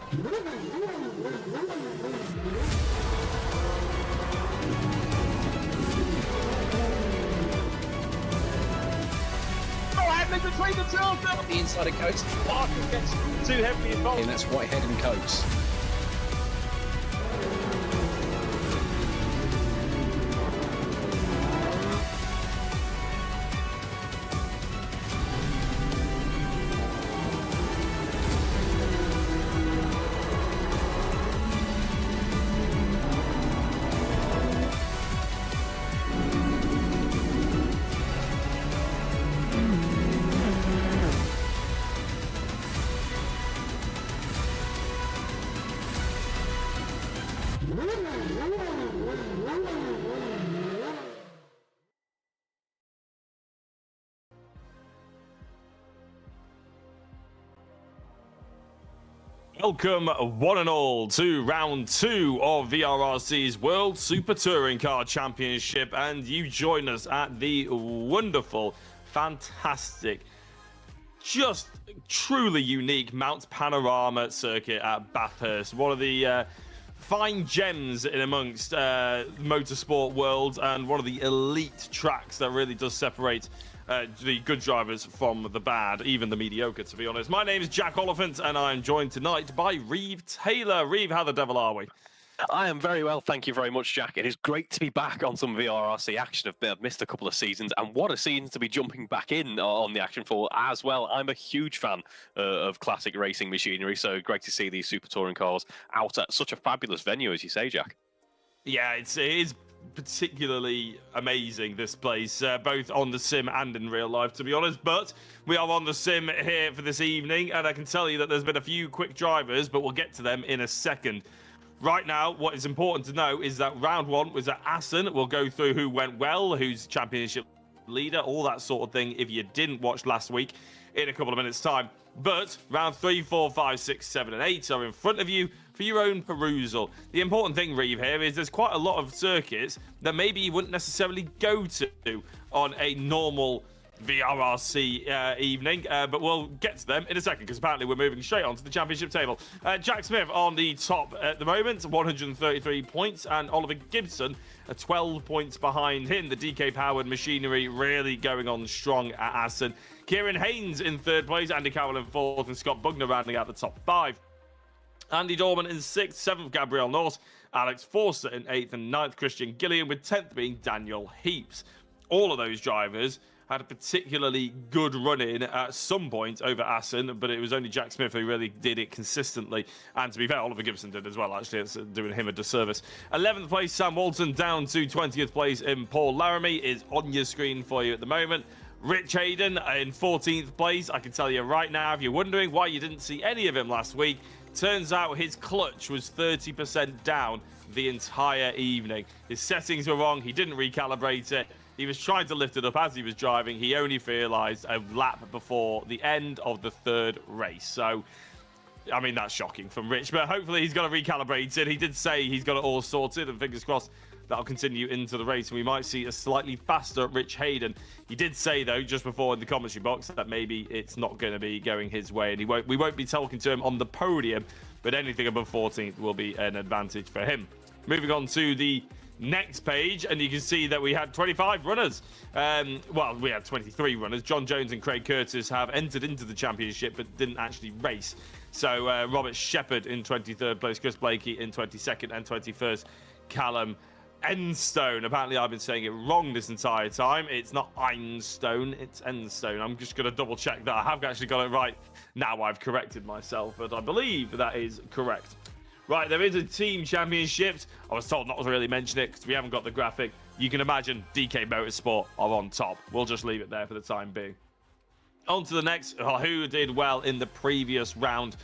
Between the two of them. The inside of Coates. Watkins gets too heavily involved. And that's Whitehead and Coates. Welcome, one and all, to round 2 of VRRC's World Super Touring Car Championship, and you join us at the wonderful, fantastic, just truly unique Mount Panarama circuit at Bathurst. One of the fine gems in amongst motorsport world, and one of the elite tracks that really does separate the good drivers from the bad, even the mediocre, to be honest. My name is Jack Oliphant, and I'm joined tonight by Reeve Taylor. Reeve, how the devil are we? I am very well, thank you very much, Jack. It is great to be back on some VRRC action. I've missed a couple of seasons, and what a season to be jumping back in on the action for as well. I'm a huge fan of classic racing machinery, so great to see these super touring cars out at such a fabulous venue, as you say, Jack. Yeah, it is particularly amazing, this place, both on the sim and in real life, to be honest. But we are on the sim here for this evening, and I can tell you that there's been a few quick drivers, but we'll get to them in a second. Right now, what is important to know is that round 1 was at Assen. We'll go through who went well, who's championship leader, all that sort of thing, if you didn't watch last week, in a couple of minutes' time. But round 3, 4, 5, 6, 7, and 8 are in front of you for your own perusal. The important thing, Reeve, here is there's quite a lot of circuits that maybe you wouldn't necessarily go to on a normal VRRC evening, but we'll get to them in a second, because apparently we're moving straight on to the championship table. Jack Smith on the top at the moment, 133 points, and Oliver Gibson 12 points behind him. The DK powered machinery really going on strong at Assen. Kieran Haynes in 3rd place, Andy Cowell in 4th, and Scott Bugner rounding out the top 5. Andy Dorman in 6th, 7th Gabriel Norse, Alex Forster in 8th, and 9th Christian Gillian, with 10th being Daniel Heaps. All of those drivers had a particularly good run-in at some point over Assen, but it was only Jack Smith who really did it consistently. And to be fair, Oliver Gibson did as well, actually. It's doing him a disservice. 11th place, Sam Walton, down to 20th place in Paul Laramie, is on your screen for you at the moment. Rich Hayden in 14th place. I can tell you right now, if you're wondering why you didn't see any of him last week, turns out his clutch was 30% down the entire evening. His settings were wrong. He didn't recalibrate it. He was trying to lift it up as he was driving. He only realised a lap before the end of the 3rd race. So, I mean, that's shocking from Rich, but hopefully he's got to recalibrate it. He did say he's got it all sorted, and fingers crossed that'll continue into the race, and we might see a slightly faster Rich Hayden. He did say, though, just before in the commentary box, that maybe it's not going to be going his way, and we won't be talking to him on the podium, but anything above 14th will be an advantage for him. Moving on to the next page, and you can see that we had 25 runners. Well, we had 23 runners. John Jones and Craig Curtis have entered into the championship but didn't actually race. So Robert Shepherd in 23rd place, Chris Blakey in 22nd, and 21st Callum Enstone. Apparently I've been saying it wrong this entire time. It's not Einstone, it's Enstone. I'm just going to double check that. I have actually got it right. Now I've corrected myself, but I believe that is correct. Right, there is a team championships. I was told not to really mention it because we haven't got the graphic. You can imagine DK Motorsport are on top. We'll just leave it there for the time being. On to the next. Who did well in the previous round?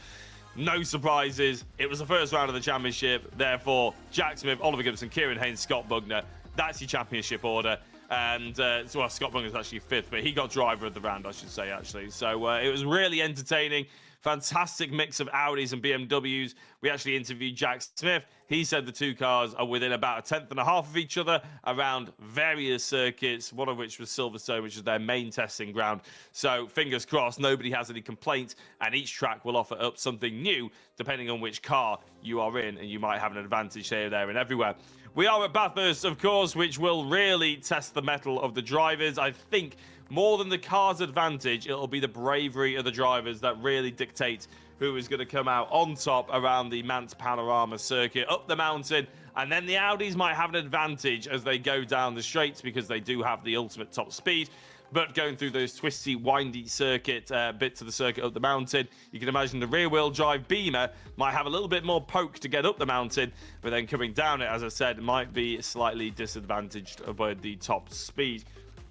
No surprises. It was the first round of the championship. Therefore, Jack Smith, Oliver Gibson, Kieran Haynes, Scott Bugner. That's your championship order. And well, Scott Bunger's actually 5th, but he got driver of the round, I should say, actually. So it was really entertaining. Fantastic mix of Audis and BMWs. We actually interviewed Jack Smith. He said the two cars are within about a tenth and a half of each other around various circuits, one of which was Silverstone, which is their main testing ground. So fingers crossed, nobody has any complaints, and each track will offer up something new depending on which car you are in, and you might have an advantage here, there, and everywhere. We are at Bathurst, of course, which will really test the mettle of the drivers. I think more than the car's advantage, it'll be the bravery of the drivers that really dictate who is going to come out on top around the Mans Panarama circuit, up the mountain. And then the Audis might have an advantage as they go down the straights because they do have the ultimate top speed. But going through those twisty, windy circuit bits of the circuit up the mountain, you can imagine the rear-wheel drive Beamer might have a little bit more poke to get up the mountain, but then coming down it, as I said, might be slightly disadvantaged by the top speed.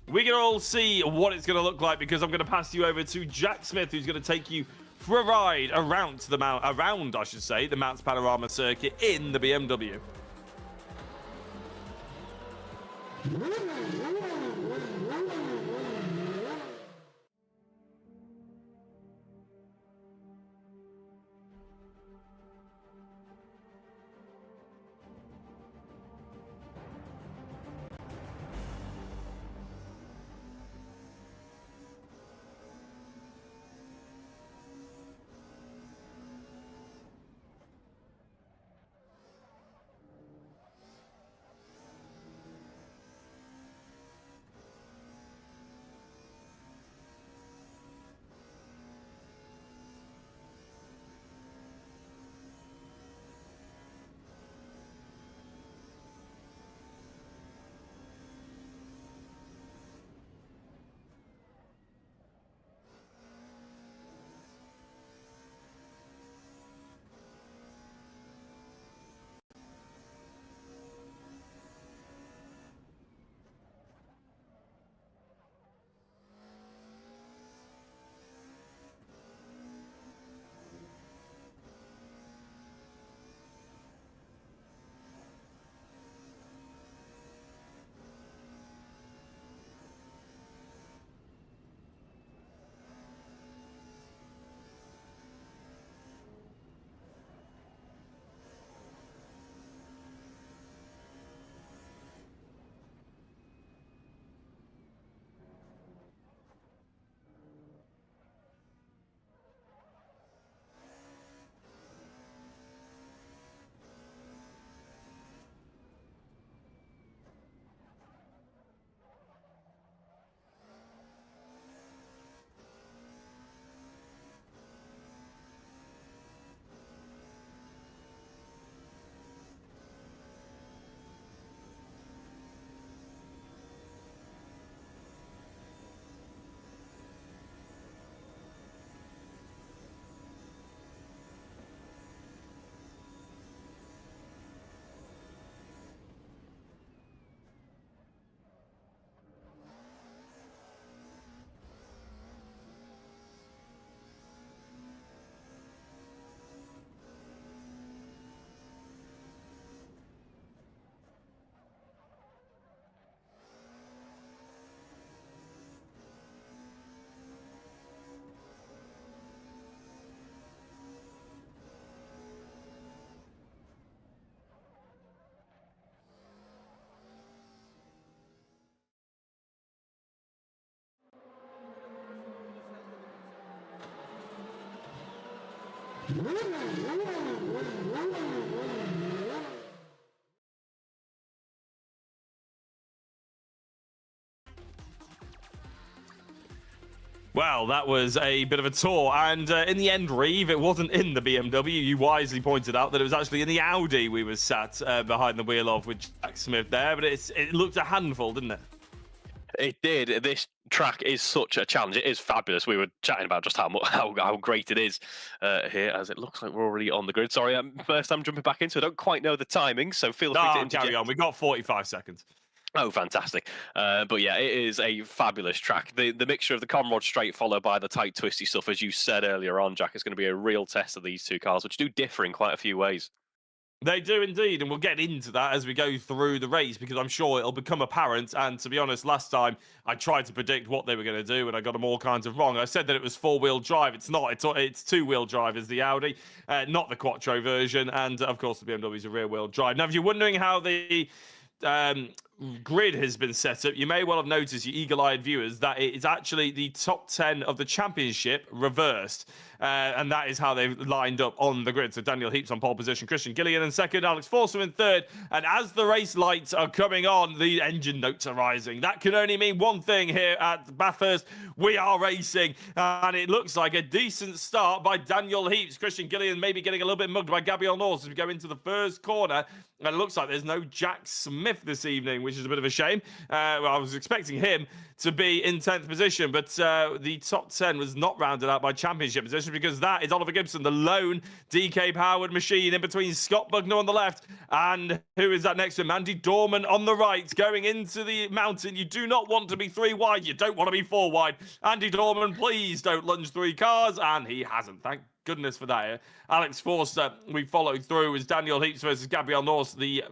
We can all see what it's going to look like because I'm going to pass you over to Jack Smith, who's going to take you for a ride around the the Mans Panorama circuit in the BMW. Well, that was a bit of a tour, and in the end, Reeve, it wasn't in the BMW. You wisely pointed out that it was actually in the Audi we were sat behind the wheel of with Jack Smith there, but it looked a handful, didn't it? It did. This track is such a challenge. It is fabulous. We were chatting about just how great it is here, as it looks like we're already on the grid. Sorry, first I'm jumping back into it. I don't quite know the timing, so feel free to interject. Carry on. We got 45 seconds. Oh, fantastic. But yeah, it is a fabulous track. The mixture of the Conrod straight followed by the tight, twisty stuff, as you said earlier on, Jack, is going to be a real test of these two cars, which do differ in quite a few ways. They do indeed, and we'll get into that as we go through the race because I'm sure it'll become apparent. And to be honest, last time I tried to predict what they were going to do and I got them all kinds of wrong. I said that it was four-wheel drive. It's not. It's two-wheel drive is the Audi, not the Quattro version. And of course, the BMW is a rear-wheel drive. Now, if you're wondering how the grid has been set up, you may well have noticed, you eagle-eyed viewers, that it is actually the top 10 of the championship reversed. And that is how they've lined up on the grid. So Daniel Heaps on pole position, Christian Gillian in second, Alex Forster in third. And as the race lights are coming on, the engine notes are rising. That can only mean one thing here at Bathurst. We are racing. And it looks like a decent start by Daniel Heaps. Christian Gillian maybe getting a little bit mugged by Gabriel Norris as we go into the first corner. And it looks like there's no Jack Smith this evening, which is a bit of a shame. Well, I was expecting him to be in 10th position, but the top 10 was not rounded out by championship position because that is Oliver Gibson, the lone DK-powered machine in between Scott Bugner on the left and who is that next to him? Andy Dorman on the right, going into the mountain. You do not want to be 3 wide. You don't want to be 4 wide. Andy Dorman, please don't lunge 3 cars, and he hasn't. Thank goodness for that. Alex Forster, we followed through as Daniel Heaps versus Gabriel Norris. The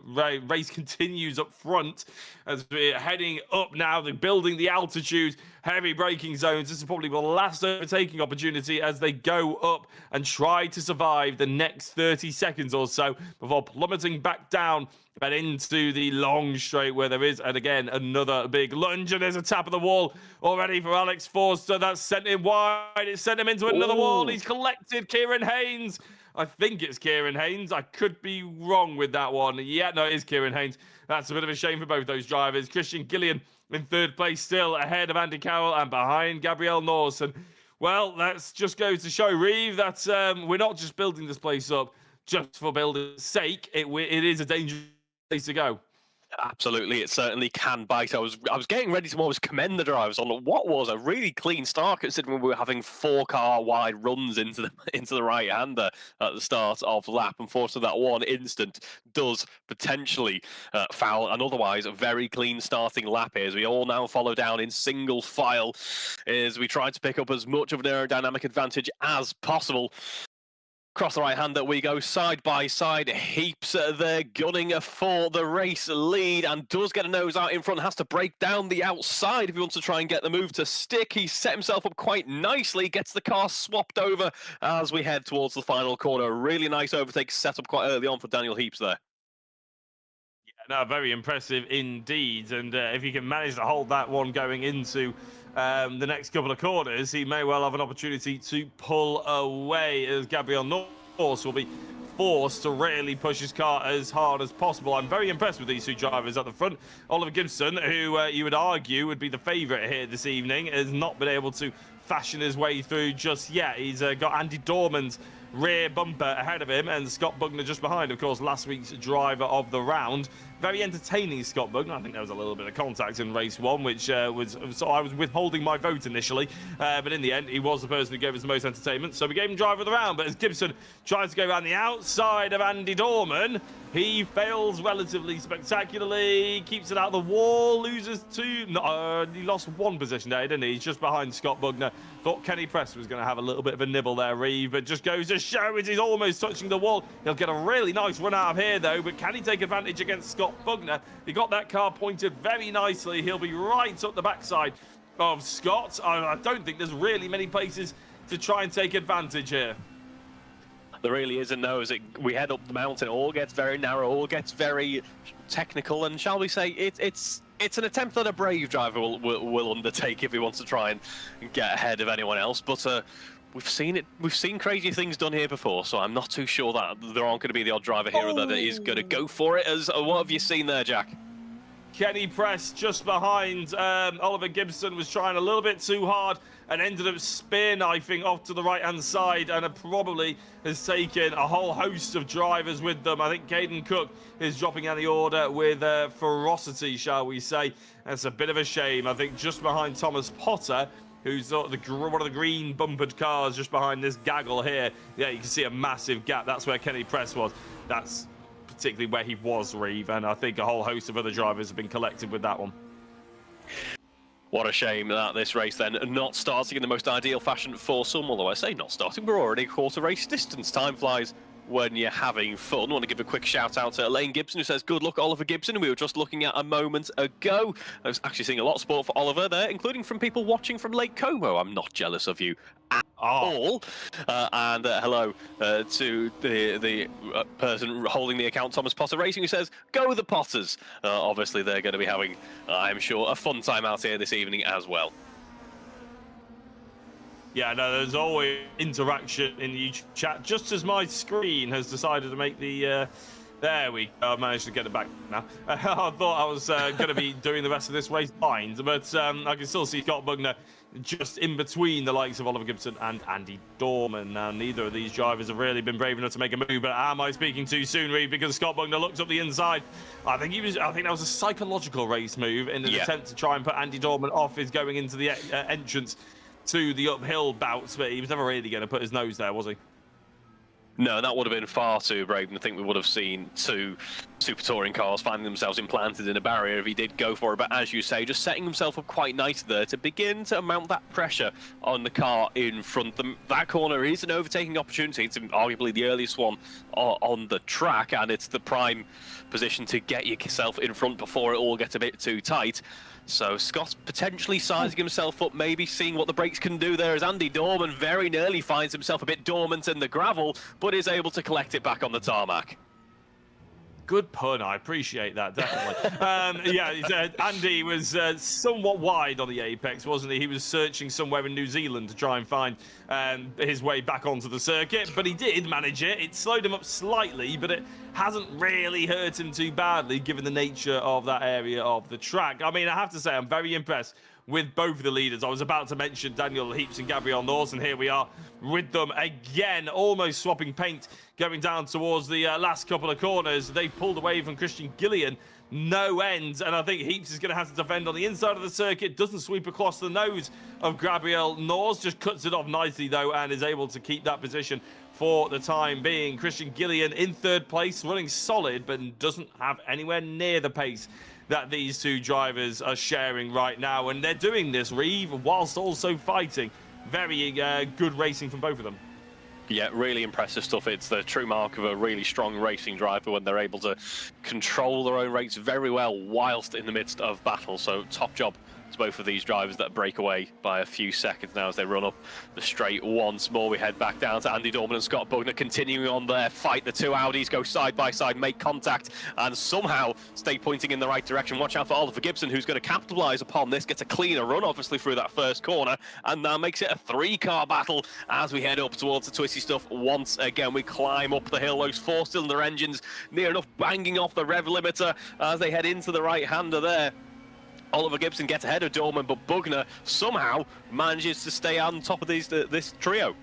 race continues up front as we're heading up now. They're building the altitude, heavy braking zones. This is probably the last overtaking opportunity as they go up and try to survive the next 30 seconds or so before plummeting back down and into the long straight where there is, and again, another big lunge, and there's a tap of the wall already for Alex Forster. That's sent him wide. It sent him into another wall. He's collected Kieran Haynes. I think it's Kieran Haynes. I could be wrong with that one. Yeah, no, it is Kieran Haynes. That's a bit of a shame for both those drivers. Christian Gillian in third place, still ahead of Andy Cowell and behind Gabriel Norris. And, well, that just goes to show, Reeve, that we're not just building this place up just for building's sake. It is a dangerous place to go. Absolutely, it certainly can bite. I was getting ready to almost commend the drivers on what was a really clean start, considering we were having 4-car wide runs into the right hander at the start of the lap. Unfortunately, that one instant does potentially foul an otherwise very clean starting lap here, as we all now follow down in single file as we try to pick up as much of an aerodynamic advantage as possible. Across the right-hander we go, side by side. Heaps there gunning for the race lead and does get a nose out in front, has to break down the outside if he wants to try and get the move to stick. He set himself up quite nicely, gets the car swapped over as we head towards the final corner. Really nice overtake set up quite early on for Daniel Heaps there. No, very impressive indeed. And if he can manage to hold that one going into the next couple of corners, he may well have an opportunity to pull away, as Gabriel Norris will be forced to really push his car as hard as possible. I'm very impressed with these two drivers at the front. Oliver Gibson, who you would argue would be the favourite here this evening, has not been able to fashion his way through just yet. He's got Andy Dorman's rear bumper ahead of him and Scott Bugner just behind, of course, last week's driver of the round. Very entertaining, Scott Bugner. I think there was a little bit of contact in race 1, which so I was withholding my vote initially, but in the end, he was the person who gave us the most entertainment, so we gave him driver of the round. But as Gibson tries to go around the outside of Andy Dorman, he fails relatively spectacularly, keeps it out of the wall, loses 2. He lost 1 position there, didn't he? He's just behind Scott Bugner. Thought Kenny Press was going to have a little bit of a nibble there, Reeve, but just goes to show it. He's almost touching the wall. He'll get a really nice run out of here, though, but can he take advantage against Scott Bugner? He got that car pointed very nicely. He'll be right up the backside of Scott. I don't think there's really many places to try and take advantage here. There really isn't, no. As we head up the mountain, it all gets very narrow, all gets very technical, and shall we say, it's an attempt that a brave driver will undertake if he wants to try and get ahead of anyone else. But we've seen crazy things done here before, so I'm not too sure that there aren't going to be the odd driver here that is going to go for it. As what have you seen there, Jack? Kenny Press just behind Oliver Gibson was trying a little bit too hard and ended up spear knifing off to the right-hand side, and probably has taken a whole host of drivers with them. I think Caden Cook is dropping out the order with ferocity, shall we say. That's a bit of a shame. I think just behind Thomas Potter, who's one of the green bumpered cars just behind this gaggle here. Yeah, you can see a massive gap. That's where Kenny Press was. That's particularly where he was, Reeve, and I think a whole host of other drivers have been collected with that one. What a shame that this race then not starting in the most ideal fashion for some, although I say not starting, we're already a quarter race distance. Time flies when you're having fun. I want to give a quick shout out to Elaine Gibson, who says, good luck, Oliver Gibson. We were just looking at a moment ago. I was actually seeing a lot of support for Oliver there, including from people watching from Lake Como. I'm not jealous of you at all. And hello to the person holding the account, Thomas Potter Racing, who says, go the Potters. Obviously, they're going to be having, I'm sure, a fun time out here this evening as well. Yeah, no, there's always interaction in the YouTube chat. Just as my screen has decided to make the... there we go. I managed to get it back now. I thought I was going to be doing the rest of this race blind, but I can still see Scott Bugner just in between the likes of Oliver Gibson and Andy Dorman. Now, neither of these drivers have really been brave enough to make a move, but am I speaking too soon, Reed? Because Scott Bugner looks up the inside. I think that was a psychological race move in an attempt to try and put Andy Dorman off his going into the entrance to the uphill bouts, but he was never really going to put his nose there, was he? No, that would have been far too brave, and I think we would have seen two Super Touring cars finding themselves implanted in a barrier if he did go for it. But as you say, just setting himself up quite nice there to begin to mount that pressure on the car in front. That corner is an overtaking opportunity. It's arguably the earliest one on the track, and it's the prime position to get yourself in front before it all gets a bit too tight. So Scott's potentially sizing himself up, maybe seeing what the brakes can do there, as Andy Dorman very nearly finds himself a bit dormant in the gravel, but is able to collect it back on the tarmac. Good pun, I appreciate that, definitely. Andy was somewhat wide on the apex, wasn't he? He was searching somewhere in New Zealand to try and find his way back onto the circuit, but he did manage it. It slowed him up slightly, but it hasn't really hurt him too badly, given the nature of that area of the track. I mean, I have to say, I'm very impressed with both of the leaders. I was about to mention Daniel Heaps and Gabriel Norse, and here we are with them again, almost swapping paint, going down towards the last couple of corners. They pulled away from Christian Gillian, no end, and I think Heaps is going to have to defend on the inside of the circuit. Doesn't sweep across the nose of Gabriel Norse, just cuts it off nicely though, and is able to keep that position for the time being. Christian Gillian in third place, running solid, but doesn't have anywhere near the pace that these two drivers are sharing right now, and they're doing this, Reeve, whilst also fighting. Very good racing from both of them. Yeah, really impressive stuff. It's the true mark of a really strong racing driver when they're able to control their own race very well whilst in the midst of battle. So top job to both of these drivers that break away by a few seconds now as they run up the straight once more. We head back down to Andy Dorman and Scott Bugner continuing on their fight. The two Audis go side by side, make contact, and somehow stay pointing in the right direction. Watch out for Oliver Gibson, who's going to capitalise upon this, gets a cleaner run, obviously, through that first corner, and now makes it a three-car battle as we head up towards the twisty stuff once again. We climb up the hill, those four-cylinder engines near enough banging off the rev limiter as they head into the right-hander there. Oliver Gibson gets ahead of Dorman, but Bugner somehow manages to stay on top of this trio.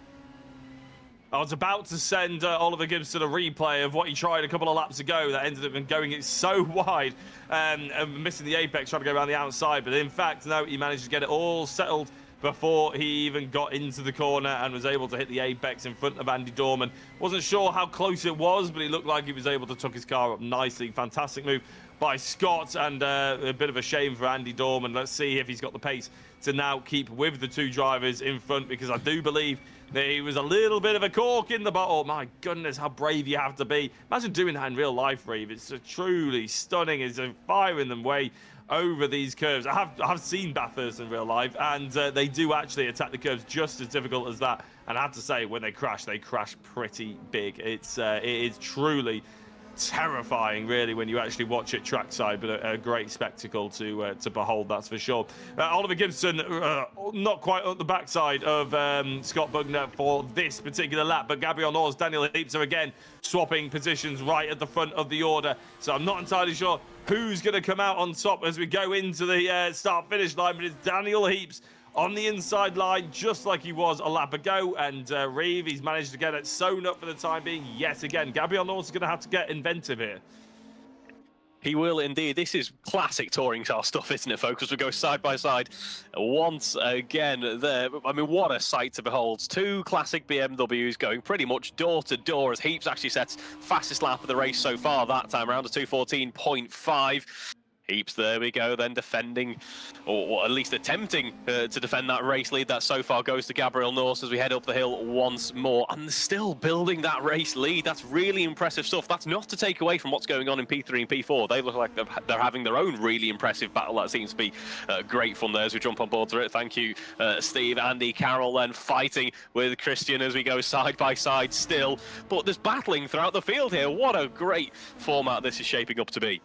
I was about to send Oliver Gibson a replay of what he tried a couple of laps ago that ended up going it so wide and missing the apex, trying to go around the outside. But in fact, no, he managed to get it all settled before he even got into the corner and was able to hit the apex in front of Andy Dorman. Wasn't sure how close it was, but he looked like he was able to tuck his car up nicely. Fantastic move by Scott, and a bit of a shame for Andy Dorman. Let's see if he's got the pace to now keep with the two drivers in front, because I do believe that he was a little bit of a cork in the bottle. My goodness, how brave you have to be. Imagine doing that in real life, Reeve. It's truly stunning. It's a firing them way over these curves. I have seen Bathurst in real life, and they do actually attack the curves just as difficult as that. And I have to say, when they crash pretty big. It is truly terrifying, really, when you actually watch it trackside, but a great spectacle to behold, that's for sure. Oliver Gibson not quite on the backside of Scott Bugner for this particular lap, but Gabriel Norse, Daniel Heaps are again swapping positions right at the front of the order, so I'm not entirely sure who's going to come out on top as we go into the start-finish line, but it's Daniel Heaps on the inside line, just like he was a lap ago, and Reeve, he's managed to get it sewn up for the time being yet again. Gabriel Norse is going to have to get inventive here. He will indeed. This is classic touring car stuff, isn't it, folks? We go side by side once again there. I mean, what a sight to behold. Two classic BMWs going pretty much door to door as Heaps actually sets fastest lap of the race so far that time around, a 2:14.5. Heaps, there we go, then defending, or at least attempting to defend that race lead that so far goes to Gabriel Norse as we head up the hill once more. And still building that race lead. That's really impressive stuff. That's not to take away from what's going on in P3 and P4. They look like they're having their own really impressive battle. That seems to be great fun there as we jump on board to it. Thank you, Steve, Andy, Carol, then fighting with Christian as we go side by side still. But there's battling throughout the field here. What a great format this is shaping up to be.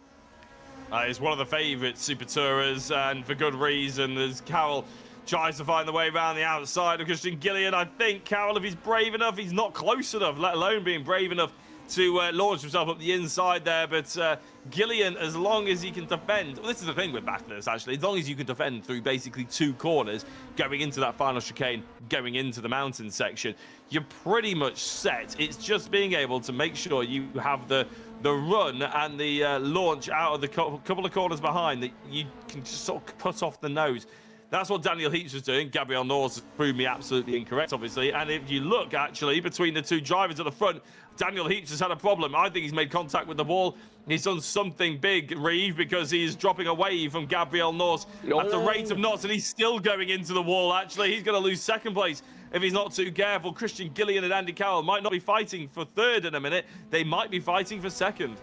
It's one of the favourite Super Tourers, and for good reason, as Carroll tries to find the way around the outside of Christian Gillian. I think Carroll, if he's brave enough, he's not close enough, let alone being brave enough to launch himself up the inside there. But Gillian, as long as he can defend, well, this is the thing with Bathurst, actually, as long as you can defend through basically 2 corners, going into that final chicane, going into the mountain section, you're pretty much set. It's just being able to make sure you have the run and the launch out of the couple of corners behind that you can just sort of cut off the nose. That's what Daniel Heaps was doing. Gabriel Norse proved me absolutely incorrect, obviously. And if you look, actually, between the 2 drivers at the front, Daniel Heaps has had a problem. I think he's made contact with the wall. He's done something big, Reeve, because he's dropping away from Gabriel Norse at the rate of knots, and he's still going into the wall, actually. He's going to lose 2nd place if he's not too careful. Christian Gillian and Andy Carroll might not be fighting for 3rd in a minute. They might be fighting for 2nd.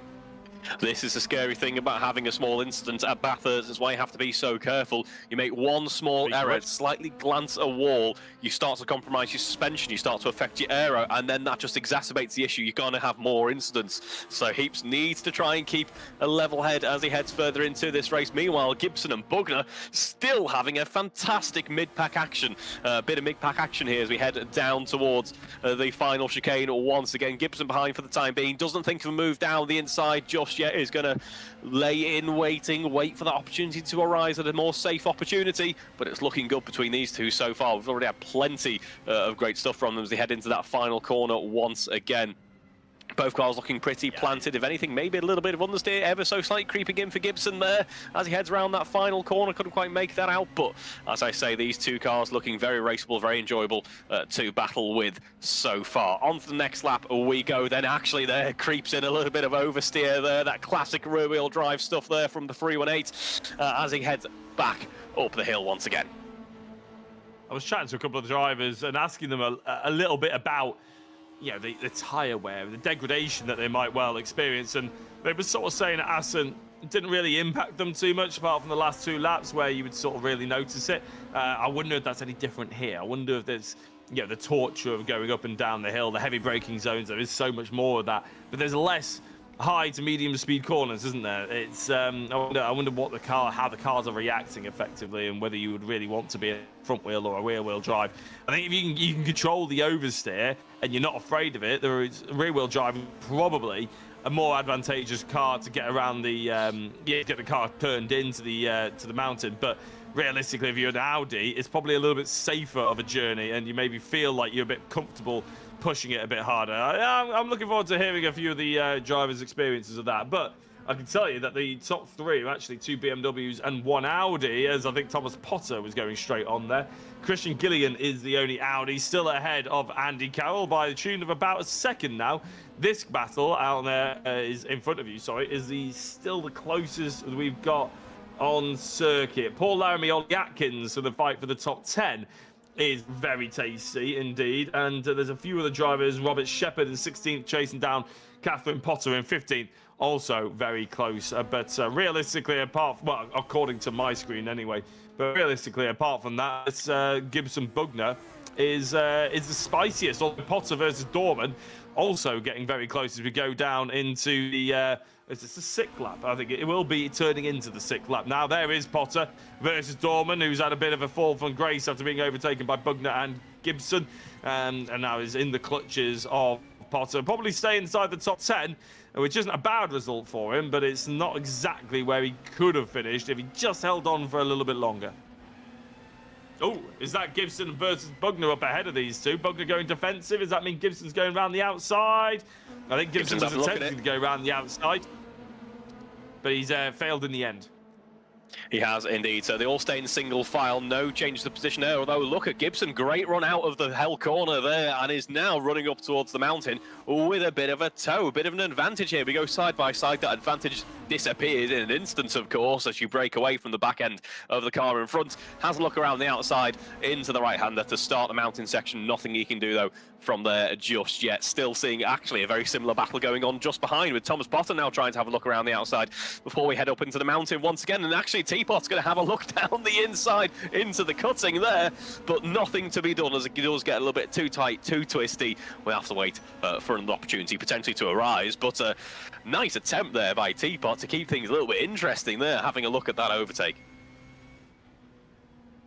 This is the scary thing about having a small incident at Bathurst. That's why you have to be so careful. You make one small error, slightly glance a wall, you start to compromise your suspension, you start to affect your aero, and then that just exacerbates the issue. You're going to have more incidents. So Heaps needs to try and keep a level head as he heads further into this race. Meanwhile, Gibson and Bugner still having a fantastic mid-pack action. Bit of mid-pack action here as we head down towards the final chicane once again. Gibson behind for the time being, doesn't think of a move down the inside just yet, is going to lay in waiting, wait for the opportunity to arise at a more safe opportunity, but it's looking good between these two so far. We've already had plenty of great stuff from them as they head into that final corner once again. Both cars looking pretty planted. If anything, maybe a little bit of understeer, ever so slightly creeping in for Gibson there as he heads around that final corner. Couldn't quite make that out, but as I say, these 2 cars looking very raceable, very enjoyable to battle with so far. On to the next lap we go then. Actually, there creeps in a little bit of oversteer there. That classic rear-wheel drive stuff there from the 318 as he heads back up the hill once again. I was chatting to a couple of drivers and asking them a little bit about the tyre wear, the degradation that they might well experience. And they were sort of saying that Assen didn't really impact them too much, apart from the last 2 laps where you would sort of really notice it. I wonder if that's any different here. I wonder if there's, the torture of going up and down the hill, the heavy braking zones. There is so much more of that, but there's less high to medium speed corners, isn't there? It's I wonder what how the cars are reacting effectively, and whether you would really want to be a front wheel or a rear wheel drive. I think if you can control the oversteer and you're not afraid of it, there is rear wheel drive probably a more advantageous car to get around the get the car turned into the mountain. But realistically, if you're an Audi, it's probably a little bit safer of a journey, and you maybe feel like you're a bit comfortable pushing it a bit harder. I'm looking forward to hearing a few of the drivers' experiences of that. But I can tell you that the top 3 are actually 2 BMWs and 1 Audi, as I think Thomas Potter was going straight on there. Christian Gillian is the only Audi, still ahead of Andy Carroll by the tune of about a second now. This battle out there is in front of you, sorry, is still the closest we've got on circuit. Paul Laramie on Watkins for the fight for the top 10 is very tasty indeed, and there's a few other drivers. Robert Shepherd in 16th chasing down Catherine Potter in 15th, also very close. But realistically, according to my screen anyway, but realistically, apart from that, it's Gibson Bugner is the spiciest. Potter versus Dorman also getting very close as we go down into the is this the 6th lap? I think it will be turning into the 6th lap. Now there is Potter versus Dorman, who's had a bit of a fall from grace after being overtaken by Bugner and Gibson, and now is in the clutches of Potter. Probably stay inside the top 10, which isn't a bad result for him, but it's not exactly where he could have finished if he just held on for a little bit longer. Oh, is that Gibson versus Bugner up ahead of these 2? Bugner going defensive. Does that mean Gibson's going around the outside? I think Gibson was attempting to go around the outside, but he's failed in the end. He has indeed. So they all stay in single file. No change to the position there. Although look at Gibson, great run out of the hell corner there, and is now running up towards the mountain with a bit of a toe, a bit of an advantage here. We go side by side. That advantage disappears in an instant, of course, as you break away from the back end of the car in front. Has a look around the outside into the right-hander to start the mountain section. Nothing he can do though from there just yet. Still seeing actually a very similar battle going on just behind, with Thomas Potter now trying to have a look around the outside before we head up into the mountain once again. And actually Teapot's going to have a look down the inside into the cutting there, but nothing to be done as it does get a little bit too tight, too twisty. We'll have to wait for an opportunity potentially to arise, but nice attempt there by Teapot to keep things a little bit interesting there, having a look at that overtake.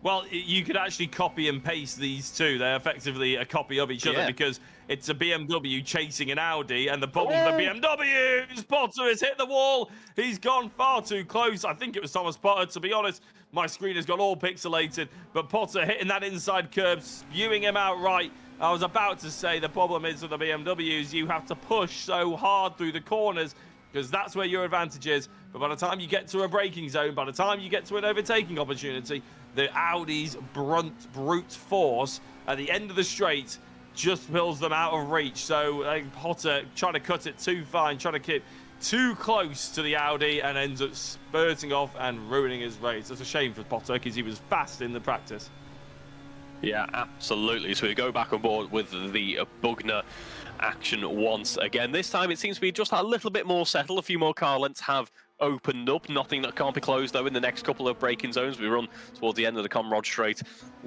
Well, you could actually copy and paste these two. They're effectively a copy of each other because it's a BMW chasing an Audi, and the problem with the BMW is Potter has hit the wall. He's gone far too close. I think it was Thomas Potter, to be honest. My screen has got all pixelated, but Potter hitting that inside curb, spewing him out right. I was about to say the problem is with the BMWs, you have to push so hard through the corners because that's where your advantage is. But by the time you get to a braking zone, by the time you get to an overtaking opportunity, the Audi's brute force at the end of the straight just pulls them out of reach. So Potter trying to cut it too fine, trying to keep too close to the Audi, and ends up spurting off and ruining his race. It's a shame for Potter because he was fast in the practice. Yeah, absolutely. So we go back on board with the Bugner action once again. This time it seems to be just a little bit more settled. A few more car lengths have opened up. Nothing that can't be closed though in the next couple of braking zones. We run towards the end of the Comrade Straight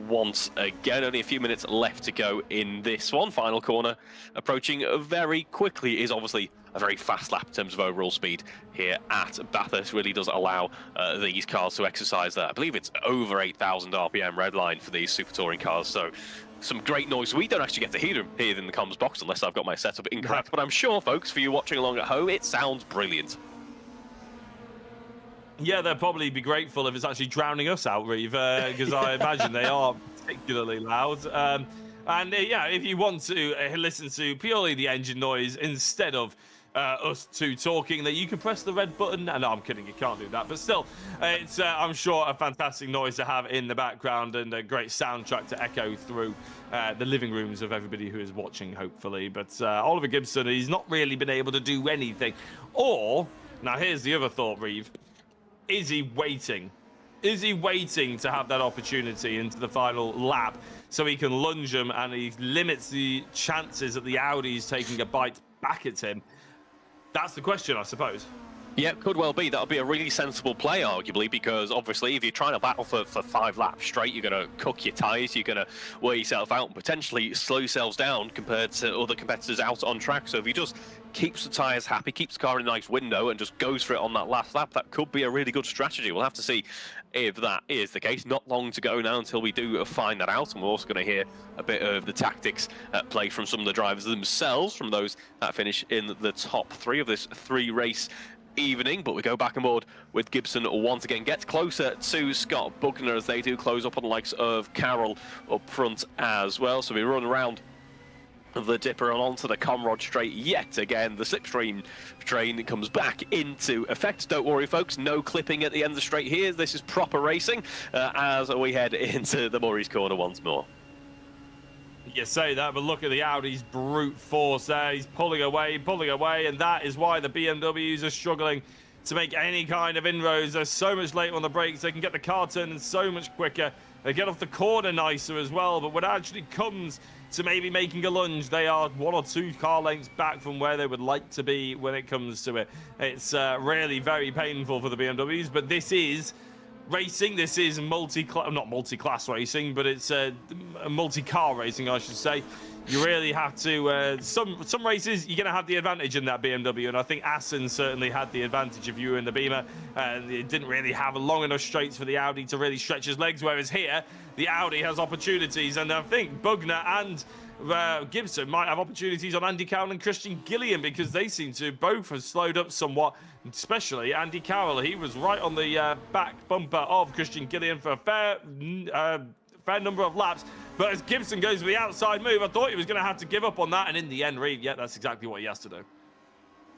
once again. Only a few minutes left to go in this one. Final corner approaching very quickly. Is obviously a very fast lap in terms of overall speed here at Bathurst. Really does allow these cars to exercise that. I believe it's over 8,000 RPM red line for these super touring cars. So some great noise. We don't actually get to hear them here in the comms box unless I've got my setup incorrect. But I'm sure, folks, for you watching along at home, it sounds brilliant. Yeah, they'll probably be grateful if it's actually drowning us out, Reeve, because I imagine they are particularly loud. Yeah, if you want to listen to purely the engine noise instead of us two talking, that you can press the red button. No, I'm kidding, you can't do that. But still, it's I'm sure a fantastic noise to have in the background and a great soundtrack to echo through the living rooms of everybody who is watching, hopefully. But Oliver Gibson, he's not really been able to do anything. Or, now here's the other thought, Reeve. Is he waiting? Is he waiting to have that opportunity into the final lap so he can lunge him and he limits the chances that the Audi's taking a bite back at him? That's the question, I suppose. Yeah, could well be. That would be a really sensible play, arguably, because obviously if you're trying to battle for 5 laps straight, you're going to cook your tyres, you're going to wear yourself out and potentially slow yourselves down compared to other competitors out on track. So if he just keeps the tyres happy, keeps the car in a nice window and just goes for it on that last lap, that could be a really good strategy. We'll have to see if that is the case. Not long to go now until we do find that out, and we're also going to hear a bit of the tactics at play from some of the drivers themselves, from those that finish in the top 3 of this 3-race evening. But we go back on board with Gibson once again, gets closer to Scott Bugner as they do close up on the likes of Carroll up front as well. So we run around the dipper and onto the Comrade Straight yet again. The slipstream train comes back into effect. Don't worry, folks, no clipping at the end of the straight here. This is proper racing as we head into the Murray's Corner once more. You say that, but look at the Audi's brute force there. He's pulling away, and that is why the BMWs are struggling to make any kind of inroads. They're so much later on the brakes. They can get the car turning so much quicker. They get off the corner nicer as well, but when it actually comes to maybe making a lunge, they are 1 or 2 car lengths back from where they would like to be when it comes to it. It's really very painful for the BMWs, but this is racing. This is not multi-class racing, but it's a multi-car racing, I should say. You really have to some races you're going to have the advantage in that BMW, and I think Assen certainly had the advantage if you were in the Beamer, and it didn't really have long enough straights for the Audi to really stretch his legs, whereas here the Audi has opportunities, and I think Bugner and Gibson might have opportunities on Andy Carroll and Christian Gillian, because they seem to both have slowed up somewhat, especially Andy Carroll. He was right on the back bumper of Christian Gillian for a fair number of laps, but as Gibson goes for the outside move, I thought he was going to have to give up on that, and in the end, Reeve, yeah, that's exactly what he has to do.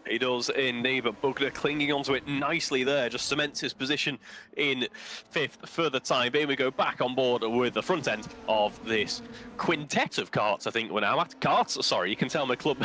He does indeed, but Bugner clinging onto it nicely there, just cements his position in 5th for the time being. We go back on board with the front end of this quintet of carts, I think we're now at. Carts, sorry, you can tell my club,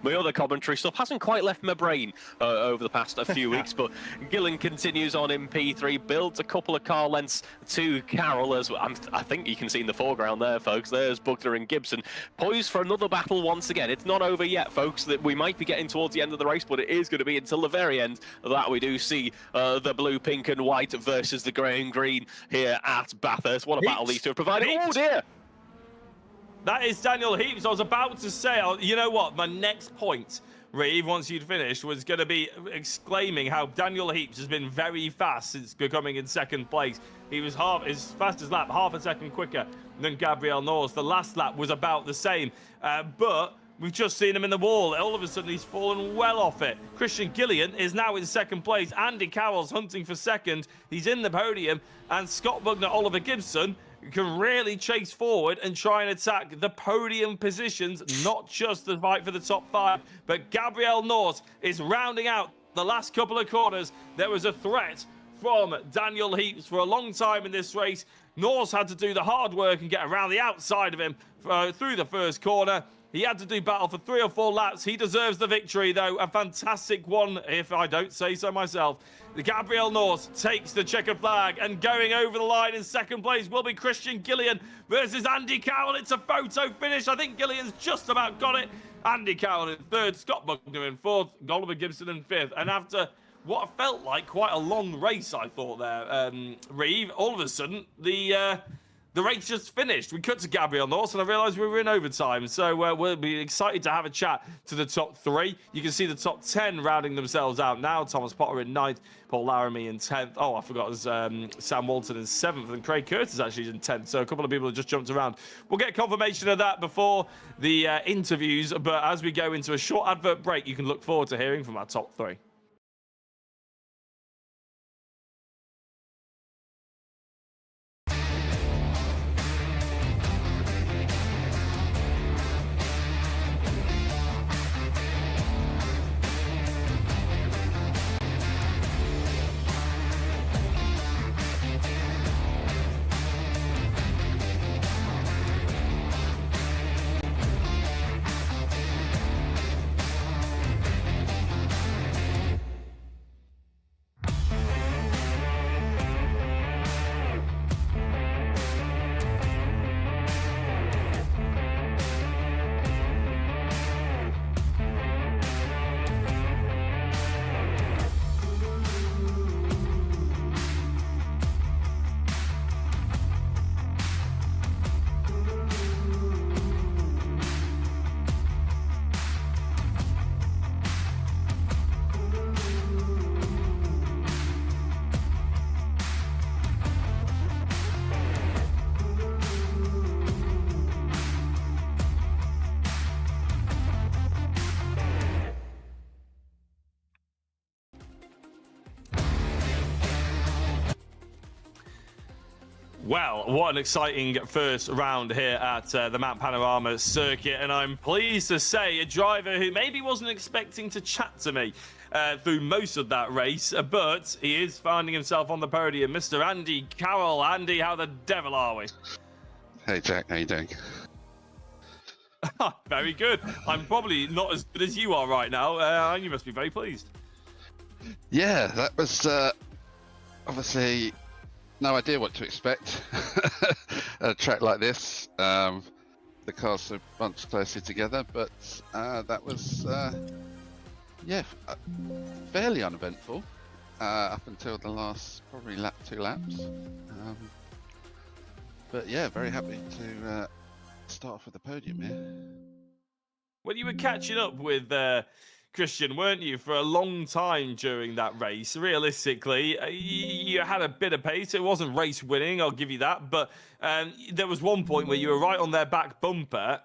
my other commentary stuff hasn't quite left my brain over the past few weeks, but Gillen continues on in P3, builds a couple of car lengths to Carroll, as I think you can see in the foreground there, folks. There's Bugner and Gibson, poised for another battle once again. It's not over yet, folks, that we might be getting towards the end of the race, but it is going to be until the very end that we do see the blue, pink and white versus the grey and green here at Bathurst. What a battle these two have provided. Oh dear! That is Daniel Heaps. I was about to say, you know what, my next point, Reeve, once you'd finished, was going to be exclaiming how Daniel Heaps has been very fast since becoming in 2nd place. He was his fastest lap, half a second quicker than Gabriel Norris. The last lap was about the same, but we've just seen him in the wall. All of a sudden, he's fallen well off it. Christian Gillian is now in 2nd place. Andy Carroll's hunting for 2nd. He's in the podium. And Scott Bugner, Oliver Gibson can really chase forward and try and attack the podium positions, not just the fight for the top 5. But Gabriel Norris is rounding out the last couple of corners. There was a threat from Daniel Heaps for a long time in this race. Norris had to do the hard work and get around the outside of him through the first corner. He had to do battle for 3 or 4 laps. He deserves the victory, though. A fantastic one, if I don't say so myself. Gabriel Norris takes the checker flag, and going over the line in 2nd place will be Christian Gillian versus Andy Carroll. It's a photo finish. I think Gillian's just about got it. Andy Carroll in 3rd, Scott Bugner in 4th, Oliver Gibson in 5th. And after what felt like quite a long race, I thought there, Reeve, all of a sudden, the race just finished. We cut to Gabriel Norris, and I realised we were in overtime. So we'll be excited to have a chat to the top 3. You can see the top 10 rounding themselves out now. Thomas Potter in 9th, Paul Laramie in 10th. Oh, I forgot, Sam Walton in 7th, and Craig Curtis actually in 10th. So a couple of people have just jumped around. We'll get confirmation of that before the interviews. But as we go into a short advert break, you can look forward to hearing from our top 3. Well, what an exciting first round here at the Mount Panarama circuit, and I'm pleased to say a driver who maybe wasn't expecting to chat to me through most of that race, but he is finding himself on the podium. Mr. Andy Carroll. Andy, how the devil are we? Hey Jack, how you doing? Very good. I'm probably not as good as you are right now. You must be very pleased. Yeah, that was obviously no idea what to expect at a track like this. The cars are bunched closely together, but that was fairly uneventful up until the last probably 2 laps. But yeah, very happy to start off with the podium here. Well, you were catching up with Christian, weren't you, for a long time during that race? Realistically, you had a bit of pace. It wasn't race winning, I'll give you that. But there was one point where you were right on their back bumper.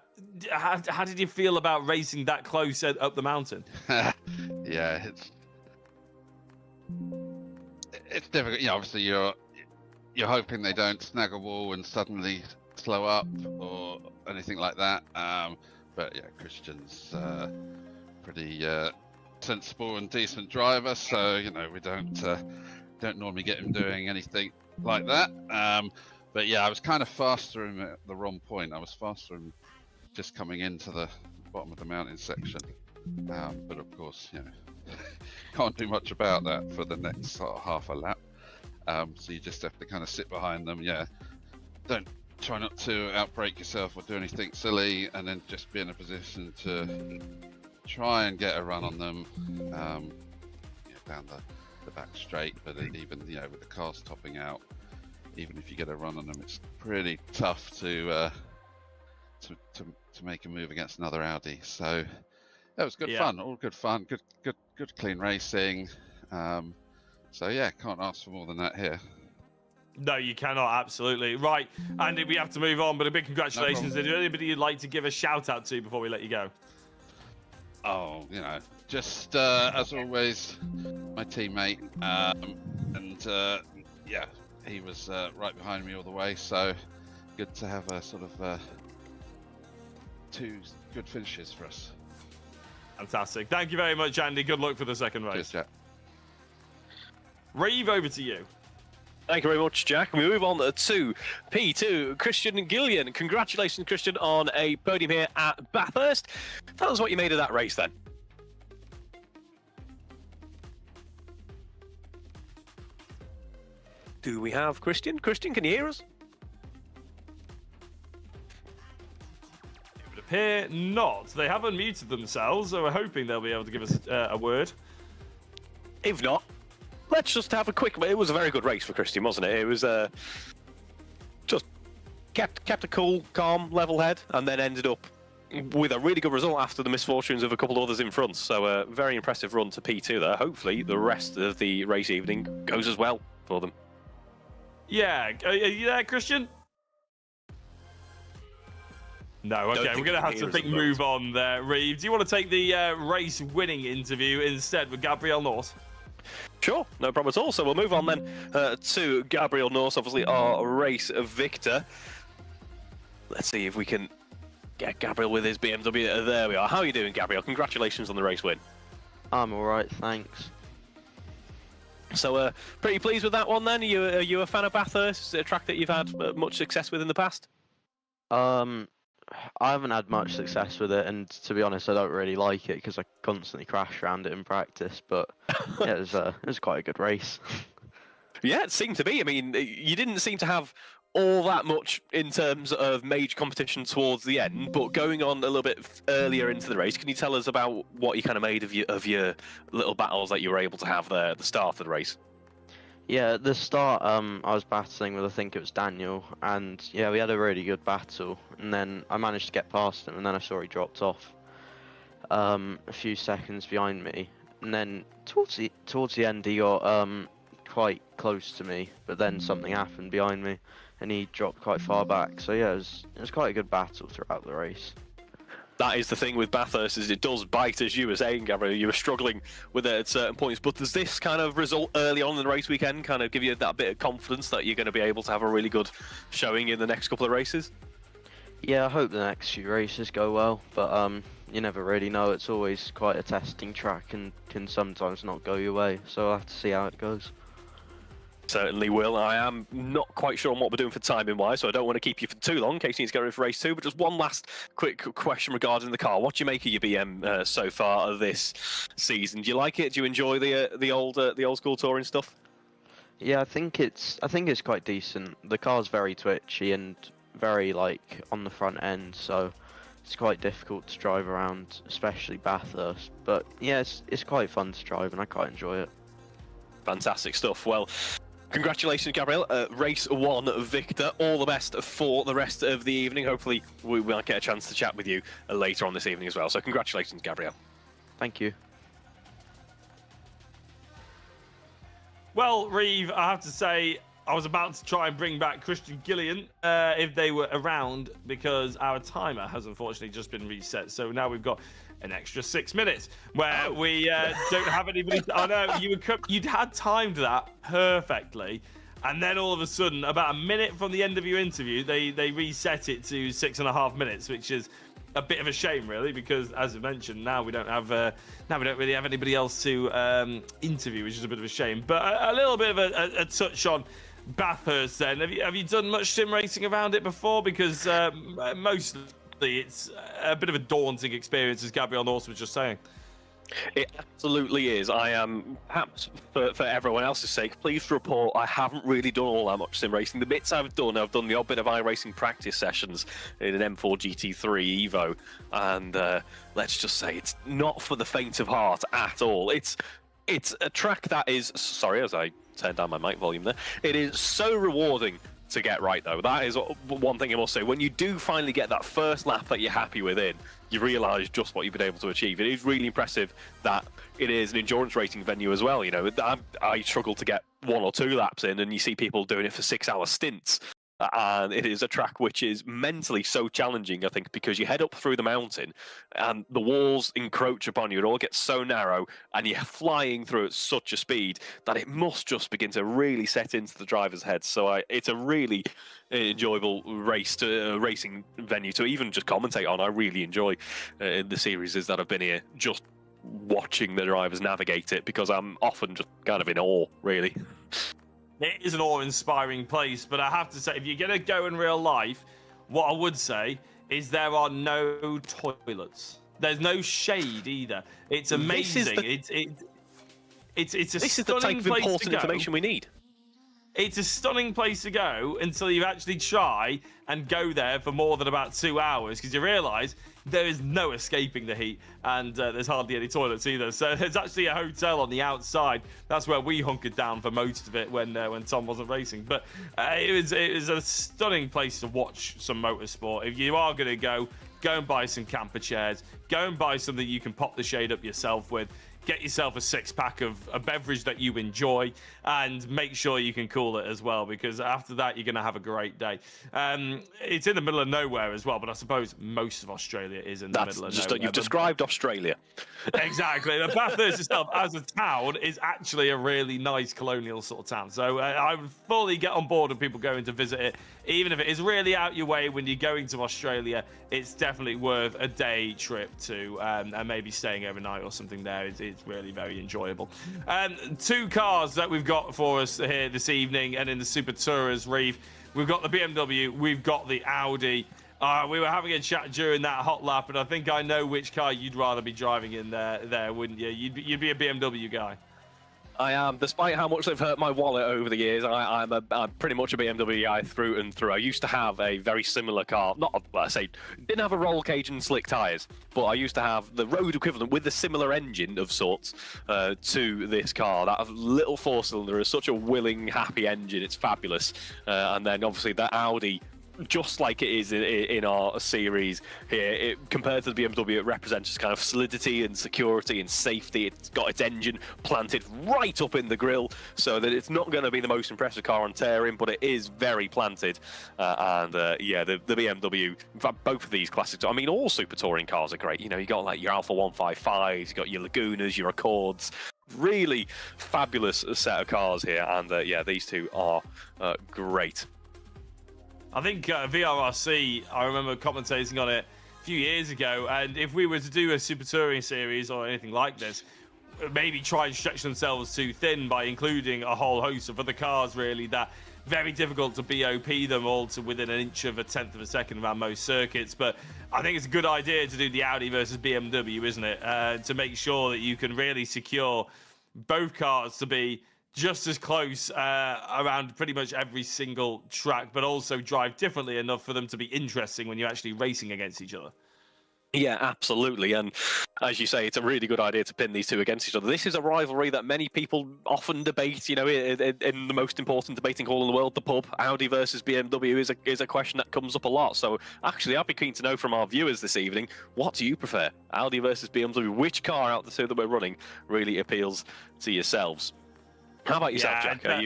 How did you feel about racing that close up the mountain? Yeah, it's difficult. You know, obviously you're hoping they don't snag a wall and suddenly slow up or anything like that. But yeah, Christian's pretty sensible and decent driver, so you know we don't normally get him doing anything like that. But yeah, I was kind of faster him at the wrong point. I was faster him just coming into the bottom of the mountain section. But of course, you know, can't do much about that for the next sort of half a lap. So you just have to kind of sit behind them. Yeah, try not to outbrake yourself or do anything silly, and then just be in a position to try and get a run on them down the back straight. But even with the cars topping out, even if you get a run on them, it's pretty tough to make a move against another Audi. So that was good fun, all good fun, good clean racing. So yeah, can't ask for more than that here. No, you cannot, absolutely. Right, Andy, we have to move on, but a big congratulations. No Is there anybody you'd like to give a shout out to before we let you go? Oh, just as always, my teammate, and yeah, he was right behind me all the way, so good to have a sort of 2 good finishes for us. Fantastic. Thank you very much, Andy. Good luck for the second race. Cheers, Jack. Reeve, over to you. Thank you very much, Jack. We move on to P2, Christian Gillian. Congratulations, Christian, on a podium here at Bathurst. Tell us what you made of that race, then. Do we have Christian? Christian, can you hear us? It would appear not. They have unmuted themselves, so we're hoping they'll be able to give us a word. If not, let's just have a quick... It was a very good race for Christian, wasn't it? It was just kept a cool, calm, level head, and then ended up with a really good result after the misfortunes of a couple of others in front. So a very impressive run to P2 there. Hopefully the rest of the race evening goes as well for them. Yeah, are you there, Christian? No, okay, we're going to have to move on there. Reeve, do you want to take the race-winning interview instead with Gabriel Norse? Sure, no problem at all. So we'll move on then to Gabriel Norse, obviously our race victor. Let's see if we can get Gabriel with his BMW. There we are. How are you doing, Gabriel? Congratulations on the race win. I'm all right, thanks. So pretty pleased with that one then? Are you a fan of Bathurst? Is it a track that you've had much success with in the past? I haven't had much success with it, and to be honest, I don't really like it because I constantly crash around it in practice. But yeah, it was quite a good race. Yeah, it seemed to be. I mean, you didn't seem to have all that much in terms of major competition towards the end, but going on a little bit earlier into the race, can you tell us about what you kind of made of your little battles that you were able to have there at the start of the race? Yeah, at the start, I was battling with, I think it was Daniel, and yeah, we had a really good battle, and then I managed to get past him, and then I saw he dropped off a few seconds behind me, and then towards the end he got quite close to me, but then something happened behind me, and he dropped quite far back. So yeah, it was quite a good battle throughout the race. That is the thing with Bathurst, is it does bite, as you were saying, Gabriel. You were struggling with it at certain points, but does this kind of result early on in the race weekend kind of give you that bit of confidence that you're going to be able to have a really good showing in the next couple of races? Yeah, I hope the next few races go well, but you never really know. It's always quite a testing track and can sometimes not go your way, so I'll have to see how it goes. Certainly will. I am not quite sure on what we're doing for timing wise, so I don't want to keep you for too long in case you need to get ready for race 2. But just one last quick question regarding the car. What do you make of your BM so far this season? Do you like it? Do you enjoy the old school touring stuff? Yeah, I think it's quite decent. The car's very twitchy and very on the front end, so it's quite difficult to drive around, especially Bathurst. But yeah, it's quite fun to drive, and I quite enjoy it. Fantastic stuff. Well, congratulations, Gabriel. Race 1 victor. All the best for the rest of the evening. Hopefully, we might get a chance to chat with you later on this evening as well. So congratulations, Gabriel. Thank you. Well, Reeve, I have to say, I was about to try and bring back Christian Gillian if they were around, because our timer has unfortunately just been reset. So now we've got an extra 6 minutes where we don't have anybody. I know you'd had timed that perfectly, and then all of a sudden, about a minute from the end of your interview, they reset it to 6.5 minutes, which is a bit of a shame, really, because as I mentioned, now we don't really have anybody else to interview, which is a bit of a shame. But a little bit of a touch on Bathurst. Then, have you done much sim racing around it before? Because mostly it's a bit of a daunting experience, as Gabriel Norse was just saying. It absolutely is. I am, perhaps for everyone else's sake, pleased to report I haven't really done all that much sim racing. The bits I've done the odd bit of iRacing practice sessions in an M4 GT3 Evo, and let's just say it's not for the faint of heart at all. It's a track that is, sorry, as I turned down my mic volume there, it is so rewarding to get right, though. That is one thing I must say. When you do finally get that first lap that you're happy with in, you realise just what you've been able to achieve. It is really impressive that it is an endurance racing venue as well. You know, I struggle to get 1 or 2 laps in, and you see people doing it for 6-hour stints. And it is a track which is mentally so challenging, I think, because you head up through the mountain and the walls encroach upon you. It all gets so narrow and you're flying through at such a speed that it must just begin to really set into the driver's head. So it's a really enjoyable racing venue to even just commentate on. I really enjoy the series that have been here, just watching the drivers navigate it, because I'm often just kind of in awe, really. It is an awe-inspiring place, but I have to say, if you're going to go in real life, what I would say is there are no toilets. There's no shade either. It's amazing. It's a this is the type of important information we need. It's a stunning place to go until you actually try and go there for more than about 2 hours, because you realise there is no escaping the heat, and there's hardly any toilets either. So there's actually a hotel on the outside. That's where we hunkered down for most of it when Tom wasn't racing. But it was a stunning place to watch some motorsport. If you are going to go and buy some camper chairs, go and buy something you can pop the shade up yourself with. Get yourself a 6-pack of a beverage that you enjoy, and make sure you can cool it as well, because after that, you're going to have a great day. It's in the middle of nowhere as well, but I suppose most of Australia is in the middle of nowhere. You've described Australia. Exactly. The Bathurst itself, as a town, is actually a really nice colonial sort of town. So I would fully get on board with people going to visit it. Even if it is really out your way when you're going to Australia, it's definitely worth a day trip to, and maybe staying overnight or something there. It's really very enjoyable. 2 cars that we've got for us here this evening, and in the Super Tourers Reef, we've got the BMW, we've got the Audi. We were having a chat during that hot lap, and I think I know which car you'd rather be driving in there, wouldn't you? You'd be a BMW guy. I am. Despite how much they've hurt my wallet over the years, I'm pretty much a BMW guy through and through. I used to have a very similar car. Didn't have a roll cage and slick tyres, but I used to have the road equivalent with a similar engine of sorts to this car. That little 4-cylinder is such a willing, happy engine. It's fabulous. And then obviously the Audi, just like it is in our series here, compared to the BMW, it represents just kind of solidity and security and safety. It's got its engine planted right up in the grille, so that it's not going to be the most impressive car on tearing, but it is very planted. The BMW, in fact, both of these classics, I mean, all super touring cars are great. You know, you got like your Alfa 155s, you got your Lagunas, your Accords. Really fabulous set of cars here, and these two are great. I think VRRC, I remember commentating on it a few years ago, and if we were to do a Super Touring series or anything like this, maybe try and stretch themselves too thin by including a whole host of other cars, really, that very difficult to BOP them all to within an inch of a tenth of a second around most circuits. But I think it's a good idea to do the Audi versus BMW, isn't it? To make sure that you can really secure both cars to be just as close around pretty much every single track, but also drive differently enough for them to be interesting when you're actually racing against each other. Yeah, absolutely. And as you say, it's a really good idea to pin these two against each other. This is a rivalry that many people often debate, you know, in the most important debating hall in the world, the pub. Audi versus BMW is a question that comes up a lot. So actually, I'd be keen to know from our viewers this evening, what do you prefer? Audi versus BMW? Which car out of the two that we're running really appeals to yourselves? How about yourself, Jack? Well,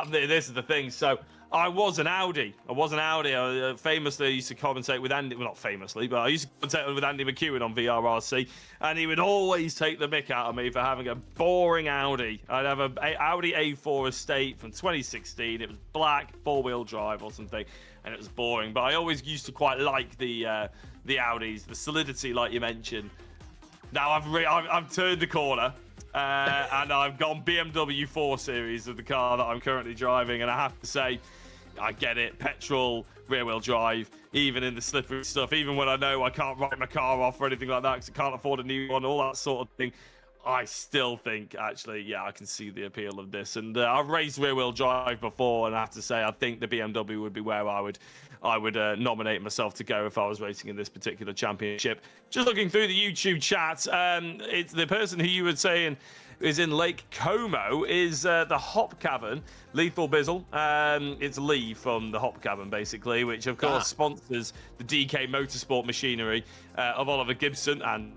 this is the thing. So I was an Audi. I famously used to commentate with Andy. Well, not famously, but I used to commentate with Andy McEwen on VRRC, and he would always take the mick out of me for having a boring Audi. I'd have an Audi A4 Estate from 2016. It was black, 4-wheel drive or something. and it was boring. But I always used to quite like the Audis, the solidity, like you mentioned. Now I've turned the corner, and I've gone BMW 4 Series of the car that I'm currently driving, and I have to say, I get it. Petrol, rear-wheel drive, even in the slippery stuff, even when I know I can't write my car off or anything like that because I can't afford a new one, all that sort of thing. I still think, actually, yeah, I can see the appeal of this. And I've raced rear-wheel drive before, and I have to say, I think the BMW would be where I would nominate myself to go if I was racing in this particular championship. Just looking through the YouTube chat, it's the person who you were saying is in Lake Como is the Hop Cavern, Lethal Bizzle. It's Lee from the Hop Cavern, basically, which, of course, sponsors the DK Motorsport machinery of Oliver Gibson and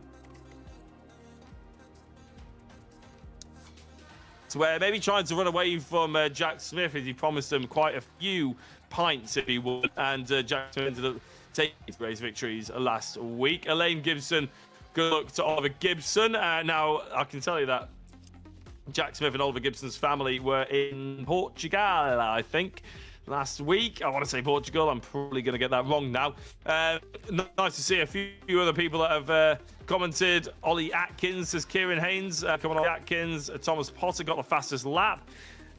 where maybe trying to run away from Jack Smith as he promised him quite a few pints if he would, and Jack Smith ended up taking his race victories last week. Elaine Gibson, good luck to Oliver Gibson. Now, I can tell you that Jack Smith and Oliver Gibson's family were in Portugal, I think, last week. I want to say Portugal. I'm probably going to get that wrong now. Nice to see a few other people that have commented. Ollie Atkins says Kieran Haynes. Come on, Ollie Atkins. Thomas Potter got the fastest lap.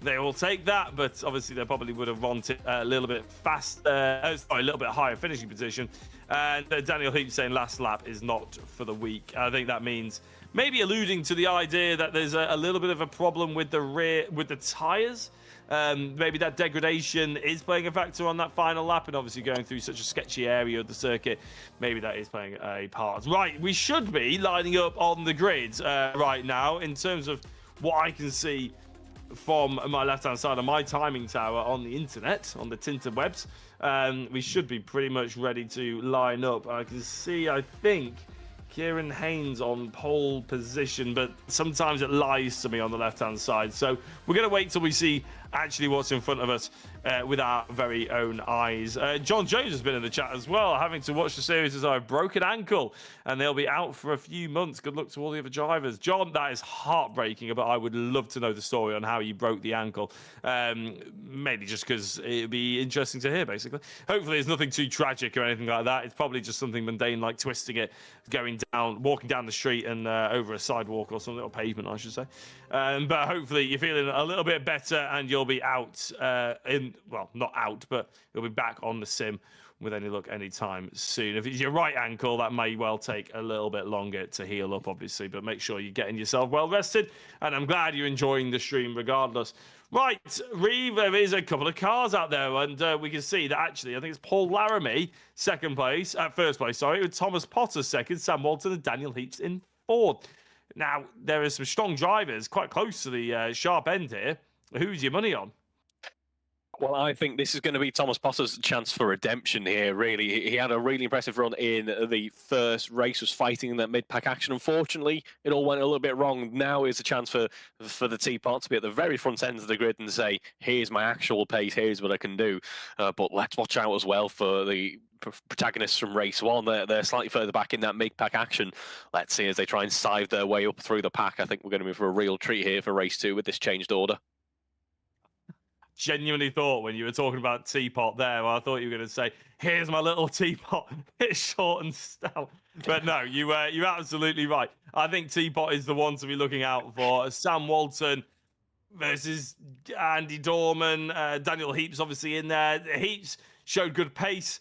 They will take that, but obviously they probably would have wanted a little bit faster, sorry, a little bit higher finishing position. And Daniel Heap saying last lap is not for the week. I think that means maybe alluding to the idea that there's a little bit of a problem with the tyres. Maybe that degradation is playing a factor on that final lap, and obviously going through such a sketchy area of the circuit, maybe that is playing a part. Right, we should be lining up on the grid right now in terms of what I can see from my left-hand side of my timing tower on the internet, on the tinterwebs. We should be pretty much ready to line up. I can see, I think, Kieran Haynes on pole position, but sometimes it lies to me on the left-hand side. So we're going to wait till we see actually what's in front of us with our very own eyes. John Jones has been in the chat as well, having to watch the series as I've broken ankle, and they'll be out for a few months. Good luck to all the other drivers. John, that is heartbreaking, but I would love to know the story on how you broke the ankle. Maybe just because it'd be interesting to hear, basically. Hopefully it's nothing too tragic or anything like that. It's probably just something mundane like twisting it, walking down the street and over a sidewalk or something, or pavement, I should say. But hopefully you're feeling a little bit better and you'll be out well, not out, but you'll be back on the sim with any luck anytime soon. If it's your right ankle, that may well take a little bit longer to heal up, obviously, but make sure you're getting yourself well rested, and I'm glad you're enjoying the stream regardless. Right, Reeve, there is a couple of cars out there, and we can see that actually, I think it's Paul Laramie, first place, sorry, with Thomas Potter second, Sam Walton and Daniel Heaps in fourth. Now, there are some strong drivers quite close to the sharp end here. Who's your money on? Well, I think this is going to be Thomas Potter's chance for redemption here, really. He had a really impressive run in the first race, was fighting in that mid-pack action. Unfortunately, it all went a little bit wrong. Now is a chance for the Teapot to be at the very front end of the grid and say, here's my actual pace, here's what I can do. But let's watch out as well for the protagonists from race one. They're slightly further back in that mid-pack action. Let's see as they try and sieve their way up through the pack. I think we're going to be for a real treat here for race two with this changed order. Genuinely thought when you were talking about Teapot there, I thought you were going to say, here's my little Teapot. It's short and stout. But no, you're absolutely right. I think Teapot is the one to be looking out for. Sam Walton versus Andy Dorman. Daniel Heaps obviously in there. Heaps showed good pace.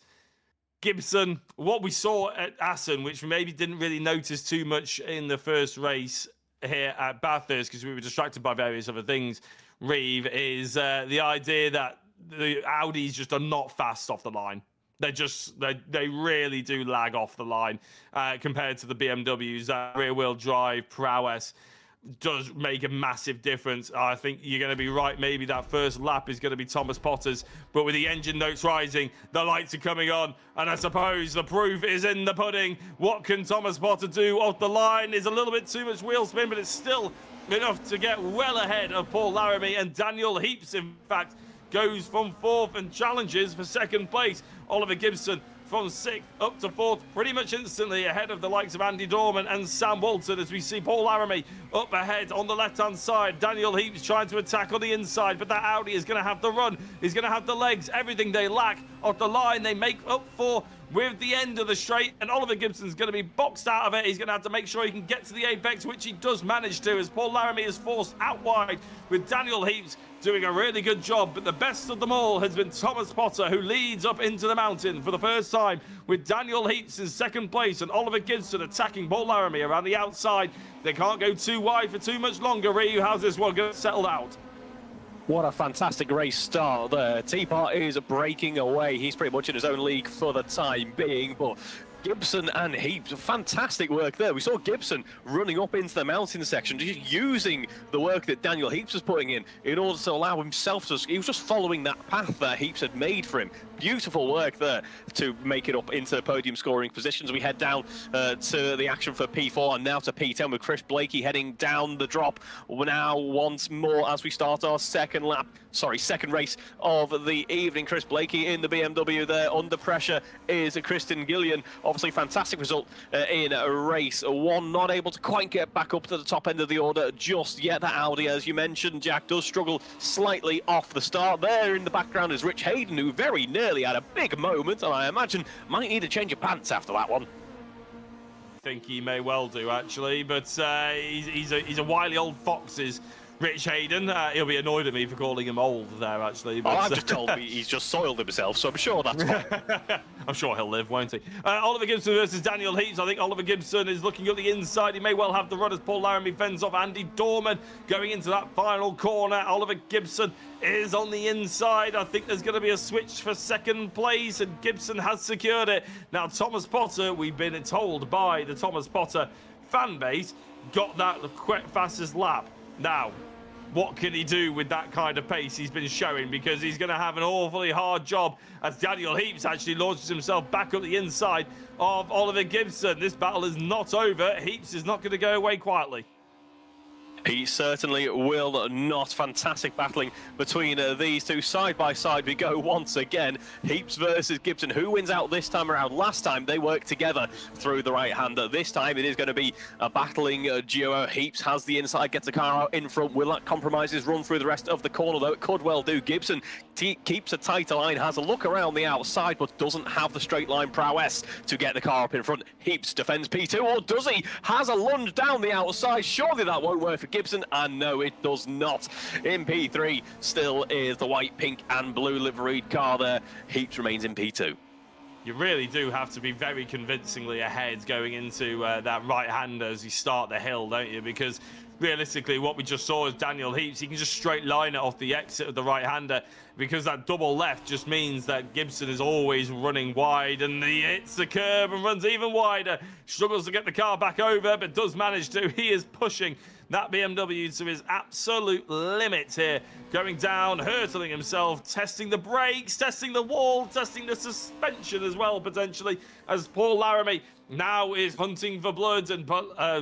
Gibson, what we saw at Assen, which we maybe didn't really notice too much in the first race here at Bathurst because we were distracted by various other things, Reeve, is the idea that the Audis just are not fast off the line. They really do lag off the line compared to the BMWs. That rear-wheel drive prowess does make a massive difference. I think you're going to be right. Maybe that first lap is going to be Thomas Potter's, but with the engine notes rising, the lights are coming on, and I suppose the proof is in the pudding. What can Thomas Potter do off the line? Is a little bit too much wheel spin, but it's still enough to get well ahead of Paul Laramie, and Daniel Heaps, in fact, goes from fourth and challenges for second place. Oliver Gibson from 6th up to 4th pretty much instantly, ahead of the likes of Andy Dorman and Sam Walton, as we see Paul Laramie up ahead on the left-hand side. Daniel Heaps trying to attack on the inside, but that Audi is going to have the run, he's going to have the legs, everything they lack off the line they make up for with the end of the straight, and Oliver Gibson's going to be boxed out of it. He's going to have to make sure he can get to the apex, which he does manage to, as Paul Laramie is forced out wide, with Daniel Heaps doing a really good job. But the best of them all has been Thomas Potter, who leads up into the mountain for the first time, with Daniel Heaps in second place and Oliver Gibson attacking Paul Laramie around the outside. They can't go too wide for too much longer. Ryu, how's this one going to settle out? What a fantastic race start there. Teapot is breaking away. He's pretty much in his own league for the time being, but Gibson and Heaps, fantastic work there. We saw Gibson running up into the mountain section, just using the work that Daniel Heaps was putting in order to allow himself to... He was just following that path that Heaps had made for him. Beautiful work there to make it up into podium scoring positions. We head down to the action for P4 and now to P10 with Chris Blakey heading down the drop. Now once more as we start our second race of the evening. Chris Blakey in the BMW there. Under pressure is Kristen Gillian. Obviously, fantastic result in race 1. Not able to quite get back up to the top end of the order just yet. That Audi, as you mentioned, Jack, does struggle slightly off the start. There in the background is Rich Hayden, who very nearly had a big moment, and I imagine might need a change of pants after that one. I think he may well do, actually, but he's a wily old fox, is Rich Hayden. He'll be annoyed at me for calling him old there, actually. But, I've just told me he's just soiled himself, so I'm sure that's fine. I'm sure he'll live, won't he? Oliver Gibson versus Daniel Heaps. I think Oliver Gibson is looking at the inside. He may well have the run as Paul Laramie fends off Andy Dorman going into that final corner. Oliver Gibson is on the inside. I think there's going to be a switch for second place, and Gibson has secured it. Now, Thomas Potter, we've been told by the Thomas Potter fan base, got that fastest lap. Now, what can he do with that kind of pace he's been showing? Because he's going to have an awfully hard job as Daniel Heaps actually launches himself back up the inside of Oliver Gibson. This battle is not over. Heaps is not going to go away quietly. He certainly will not. Fantastic battling between these two. Side by side we go once again. Heaps versus Gibson. Who wins out this time around? Last time they worked together through the right-hander. This time it is going to be a battling duo. Heaps has the inside, gets the car out in front. Will that compromise his run through the rest of the corner, though? It could well do. Gibson keeps a tighter line, has a look around the outside, but doesn't have the straight line prowess to get the car up in front. Heaps defends P2, or does he? Has a lunge down the outside. Surely that won't work for Gibson, and no, it does not. In P3 still is the white, pink and blue liveried car there. Heaps remains in P2. You really do have to be very convincingly ahead going into that right-hander as you start the hill, don't you? Because realistically, what we just saw is Daniel Heaps. He can just straight line it off the exit of the right-hander, because that double left just means that Gibson is always running wide, and he hits the curb and runs even wider. Struggles to get the car back over, but does manage to. He is pushing that BMW to his absolute limit here. Going down, hurtling himself, testing the brakes, testing the wall, testing the suspension as well, potentially, as Paul Laramie now is hunting for blood, and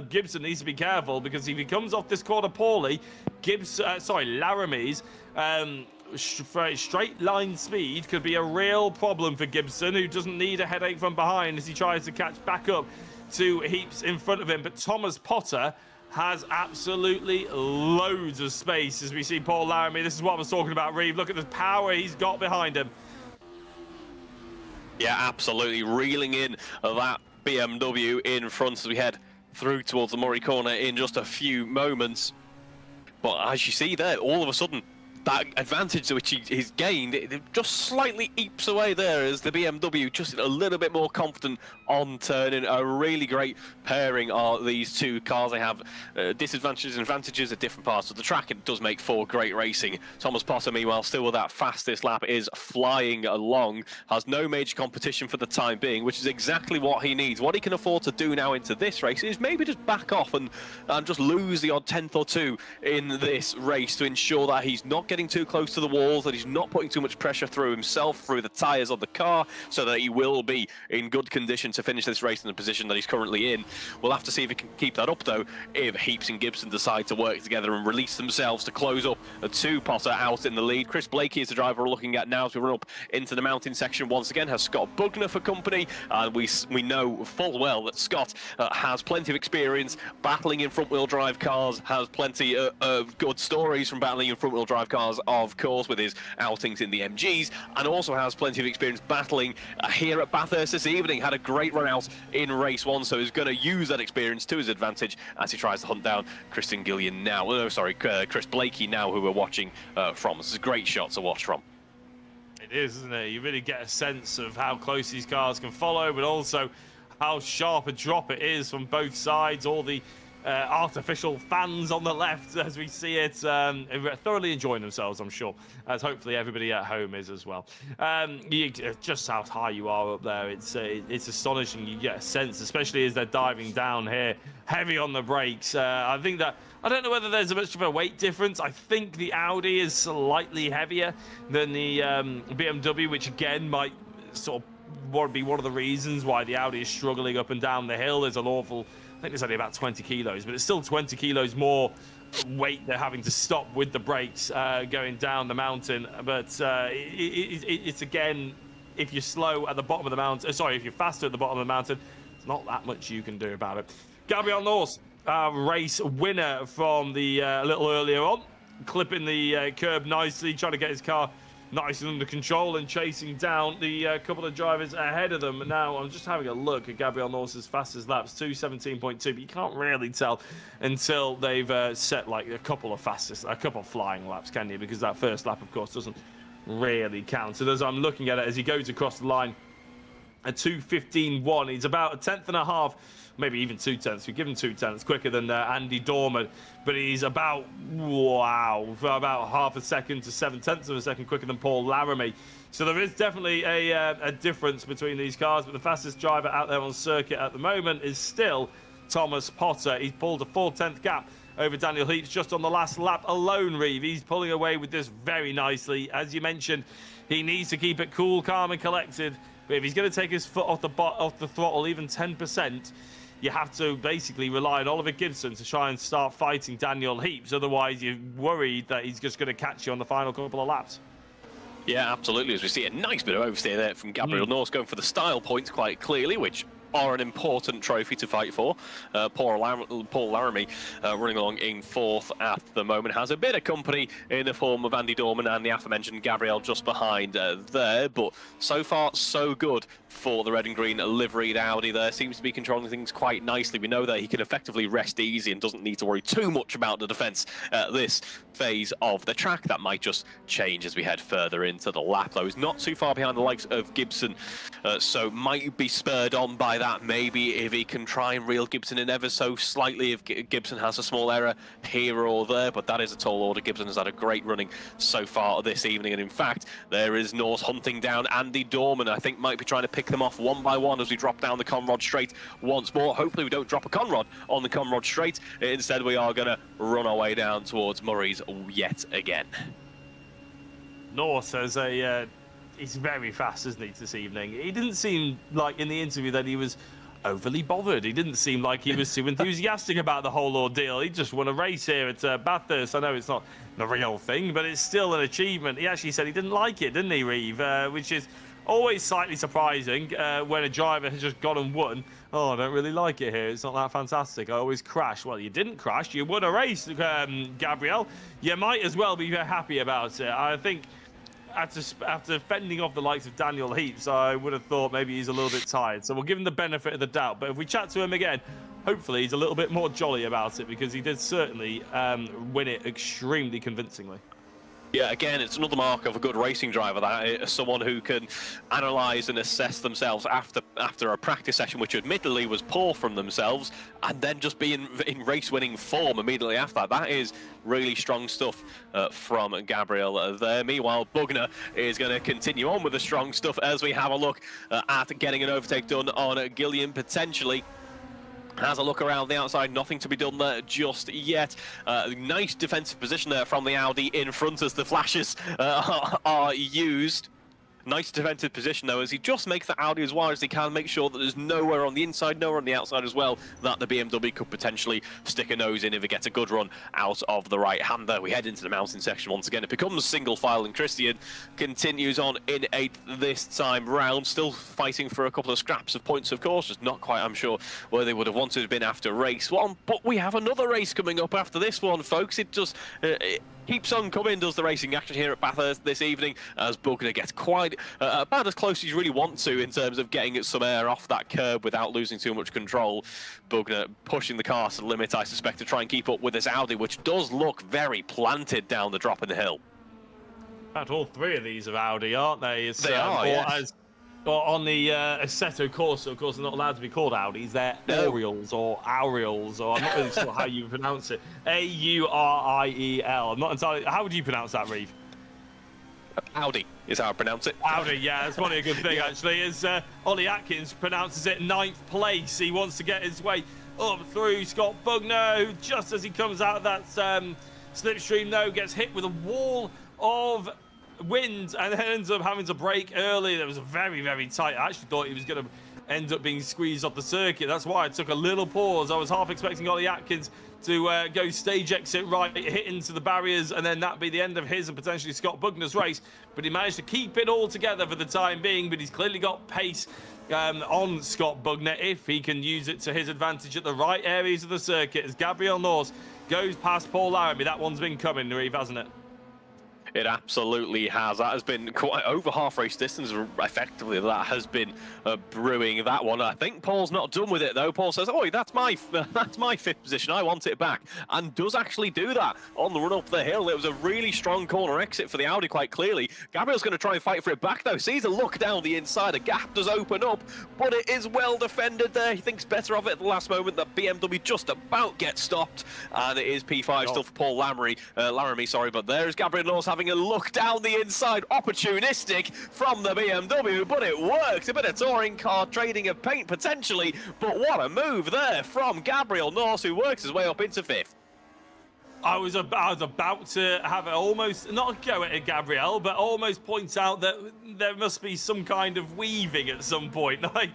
Gibson needs to be careful, because if he comes off this corner poorly, Laramie's straight line speed could be a real problem for Gibson, who doesn't need a headache from behind as he tries to catch back up to Heaps in front of him. But Thomas Potter has absolutely loads of space as we see Paul Laramie. This is what I was talking about, Reeve. Look at the power he's got behind him. Yeah, absolutely. Reeling in that BMW in front as we head through towards the Murray corner in just a few moments. But as you see there, all of a sudden, that advantage which he's gained, it just slightly eeps away there as the BMW just a little bit more confident on turning. A really great pairing are these two cars. They have disadvantages and advantages at different parts of the track. It does make for great racing. Thomas Potter, meanwhile, still with that fastest lap, is flying along, has no major competition for the time being, which is exactly what he needs. What he can afford to do now into this race is maybe just back off and just lose the odd 10th or two in this race to ensure that he's not getting getting too close to the walls, that he's not putting too much pressure through himself, through the tyres of the car, so that he will be in good condition to finish this race in the position that he's currently in. We'll have to see if he can keep that up, though, if Heaps and Gibson decide to work together and release themselves to close up a two-potter out in the lead. Chris Blakey is the driver we're looking at now as we run up into the mountain section once again, has Scott Bugner for company, and we know full well that Scott has plenty of experience battling in front-wheel drive cars, has plenty of good stories from battling in front-wheel drive cars, of course, with his outings in the MGs, and also has plenty of experience battling here at Bathurst this evening. Had a great run out in race 1, so he's going to use that experience to his advantage as he tries to hunt down Christian Gillian now. Oh, sorry, Chris Blakey now, who we're watching from. This is a great shot to watch from. It is, isn't it? You really get a sense of how close these cars can follow, but also how sharp a drop it is from both sides. All the artificial fans on the left, as we see it, thoroughly enjoying themselves, I'm sure, as hopefully everybody at home is as well. Just how high you are up there, it's astonishing. You get a sense, especially as they're diving down here, heavy on the brakes. I think that, I don't know whether there's much of a weight difference. I think the Audi is slightly heavier than the BMW, which again might sort of be one of the reasons why the Audi is struggling up and down the hill. There's an awful, I think it's only about 20 kilos, but it's still 20 kilos more weight they're having to stop with the brakes going down the mountain. But it's again, if you're slow at the bottom of the mountain, if you're faster at the bottom of the mountain, it's not that much you can do about it. Gabriel Norse, race winner from the a little earlier on, clipping the curb nicely, trying to get his car nice and under control and chasing down the couple of drivers ahead of them. Now, I'm just having a look at Gabriel Norse's fastest laps, 2:17.2, but you can't really tell until they've set like a couple of flying laps, can you? Because that first lap, of course, doesn't really count. So as I'm looking at it, as he goes across the line, a 2:15.1, he's about a tenth and a half, maybe even 2 tenths. We give him 2 tenths quicker than Andy Dorman, but he's about half a second to 7 tenths of a second quicker than Paul Laramie. So there is definitely a difference between these cars, but the fastest driver out there on circuit at the moment is still Thomas Potter. He's pulled a 4/10 gap over Daniel Heaps just on the last lap alone, Reeve. He's pulling away with this very nicely. As you mentioned, he needs to keep it cool, calm and collected. But if he's going to take his foot off the throttle, even 10%, you have to basically rely on Oliver Gibson to try and start fighting Daniel Heaps. Otherwise, you're worried that he's just going to catch you on the final couple of laps. Yeah, absolutely. As we see a nice bit of oversteer there from Gabriel Norse, going for the style points quite clearly, which are an important trophy to fight for. Paul Laramie running along in 4th at the moment, has a bit of company in the form of Andy Dorman and the aforementioned Gabriel just behind there, but so far so good for the red and green liveried Audi there. Seems to be controlling things quite nicely. We know that he can effectively rest easy and doesn't need to worry too much about the defence at this phase of the track. That might just change as we head further into the lap, though. He's not too far behind the likes of Gibson, so might be spurred on by that. Maybe if he can try and reel Gibson in ever so slightly, if Gibson has a small error here or there, but that is a tall order. Gibson has had a great running so far this evening, and in fact, there is Norse hunting down Andy Dorman. I think might be trying to pick them off one by one as we drop down the Conrod Straight once more. Hopefully we don't drop a Conrod on the Conrod Straight. Instead, we are going to run our way down towards Murray's yet again. Norse has he's very fast, isn't he, this evening? He didn't seem like in the interview that he was overly bothered. He didn't seem like he was too enthusiastic about the whole ordeal. He just won a race here at Bathurst. I know it's not the real thing, but it's still an achievement. He actually said he didn't like it, didn't he, Reeve? Which is always slightly surprising when a driver has just gone and won. Oh, I don't really like it here. It's not that fantastic. I always crash. Well, you didn't crash. You won a race, Gabriel. You might as well be very happy about it. I think after fending off the likes of Daniel Heaps, I would have thought maybe he's a little bit tired. So we'll give him the benefit of the doubt. But if we chat to him again, hopefully he's a little bit more jolly about it, because he did certainly win it extremely convincingly. Yeah, again, it's another mark of a good racing driver, that someone who can analyse and assess themselves after a practice session, which admittedly was poor from themselves, and then just be in race-winning form immediately after that. That is really strong stuff from Gabriel there. Meanwhile, Bugner is going to continue on with the strong stuff as we have a look at getting an overtake done on Gillian, potentially Has a look around the outside, nothing to be done there just yet. Nice defensive position there from the Audi in front as the flashes are used. Nice defensive position though, as he just makes the Audi as wide as he can, make sure that there's nowhere on the inside, nowhere on the outside as well, that the BMW could potentially stick a nose in if it gets a good run out of the right-hander. We head into the mountain section once again. It becomes single file, and Christian continues on in 8th this time round, still fighting for a couple of scraps of points, of course, just not quite, I'm sure, where they would have wanted to have been after race 1. But we have another race coming up after this one, folks. It just... keeps on coming, does the racing action here at Bathurst this evening, as Bugner gets quite about as close as you really want to in terms of getting some air off that curb without losing too much control. Bugner pushing the car to the limit, I suspect, to try and keep up with this Audi, which does look very planted down the drop in the hill. In fact, all 3 of these are Audi, aren't they? They are, yes. On the Assetto Corsa, of course, they're not allowed to be called Audis. They're Aureals or Aureals, or I'm not really sure how you pronounce it. A-U-R-I-E-L. I'm not entirely... How would you pronounce that, Reeve? Audi is how I pronounce it. Audi, yeah, that's probably a good thing, actually. As Ollie Atkins pronounces it 9th place. He wants to get his way up through Scott Bugner, just as he comes out of that slipstream, though, gets hit with a wall of wind and then ends up having to brake early. There was a very, very tight. I actually thought he was going to end up being squeezed off the circuit. That's why I took a little pause. I was half expecting Ollie Atkins to go stage exit right, hit into the barriers, and then that be the end of his and potentially Scott Bugner's race. But he managed to keep it all together for the time being, but he's clearly got pace on Scott Bugner if he can use it to his advantage at the right areas of the circuit. As Gabriel Norse goes past Paul Laramie, that one's been coming, Reeve, hasn't it? It absolutely has. That has been quite over half race distance, effectively. That has been brewing that one. I think Paul's not done with it, though. Paul says, "Oh, that's my 5th position. I want it back," and does actually do that on the run up the hill. It was a really strong corner exit for the Audi, quite clearly. Gabriel's going to try and fight for it back, though. Sees a look down the inside. A gap does open up, but it is well defended there. He thinks better of it at the last moment. That BMW just about gets stopped, and it is P5 still for Paul Laramie, but there is Gabriel Norse having a look down the inside, opportunistic from the BMW, but it works. A bit of touring car trading of paint potentially, but what a move there from Gabriel Norse, who works his way up into 5th. I was about to have it almost, not go at Gabriel, but almost point out that there must be some kind of weaving at some point, like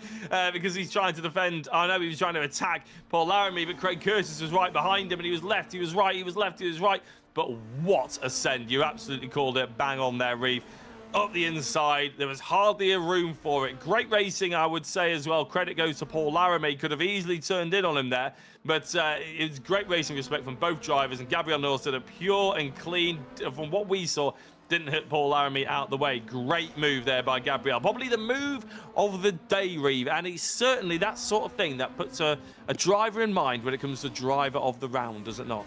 because he's trying to defend. I know he was trying to attack Paul Laramie, but Craig Curtis was right behind him, and he was left, he was right, he was left, he was right. But what a send. You absolutely called it bang on there, Reeve. Up the inside, there was hardly a room for it. Great racing, I would say, as well. Credit goes to Paul Laramie. Could have easily turned in on him there. But it was great racing respect from both drivers. And Gabriel Norse did a pure and clean, from what we saw, didn't hit Paul Laramie out the way. Great move there by Gabriel. Probably the move of the day, Reeve. And it's certainly that sort of thing that puts a driver in mind when it comes to driver of the round, does it not?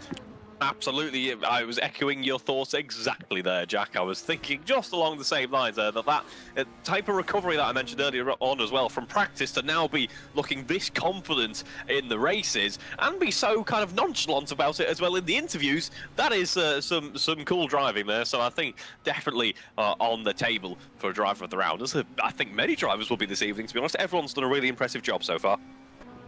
Absolutely. I was echoing your thoughts exactly there, Jack. I was thinking just along the same lines there, that type of recovery that I mentioned earlier on as well, from practice to now be looking this confident in the races and be so kind of nonchalant about it as well in the interviews, that is some cool driving there. So I think definitely on the table for a driver of the round, as I think many drivers will be this evening, to be honest. Everyone's done a really impressive job so far.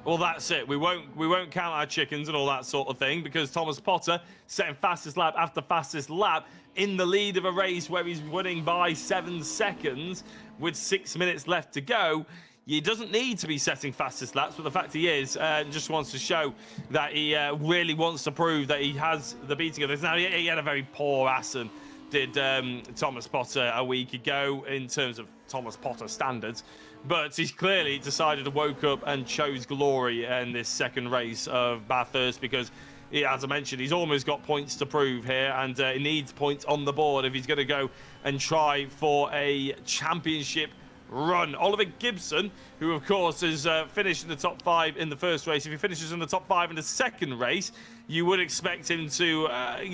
Well, that's it. We won't count our chickens and all that sort of thing, because Thomas Potter setting fastest lap after fastest lap in the lead of a race where he's winning by 7 seconds with 6 minutes left to go. He doesn't need to be setting fastest laps, but the fact he is, just wants to show that he really wants to prove that he has the beating of this. Now, he had a very poor Assen, did Thomas Potter a week ago in terms of Thomas Potter standards. But he's clearly decided to woke up and chose glory in this second race of Bathurst, because, as I mentioned, he's almost got points to prove here, and he needs points on the board if he's going to go and try for a championship run. Oliver Gibson, who of course has finished in the top 5 in the first race, if he finishes in the top 5 in the second race, you would expect him to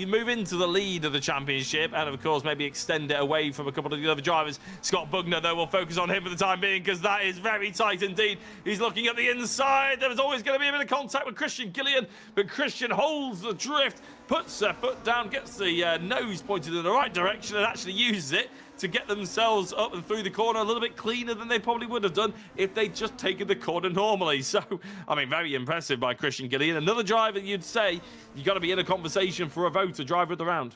move into the lead of the championship and of course maybe extend it away from a couple of the other drivers. Scott Bugner, though, will focus on him for the time being, because that is very tight indeed. He's looking at the inside. There was always going to be a bit of contact with Christian Gillian, but Christian holds the drift, puts her foot down, gets the nose pointed in the right direction and actually uses it to get themselves up and through the corner a little bit cleaner than they probably would have done if they'd just taken the corner normally. So, I mean, very impressive by Christian Gillian. Another driver you'd say you got to be in a conversation for a vote, a driver of the round.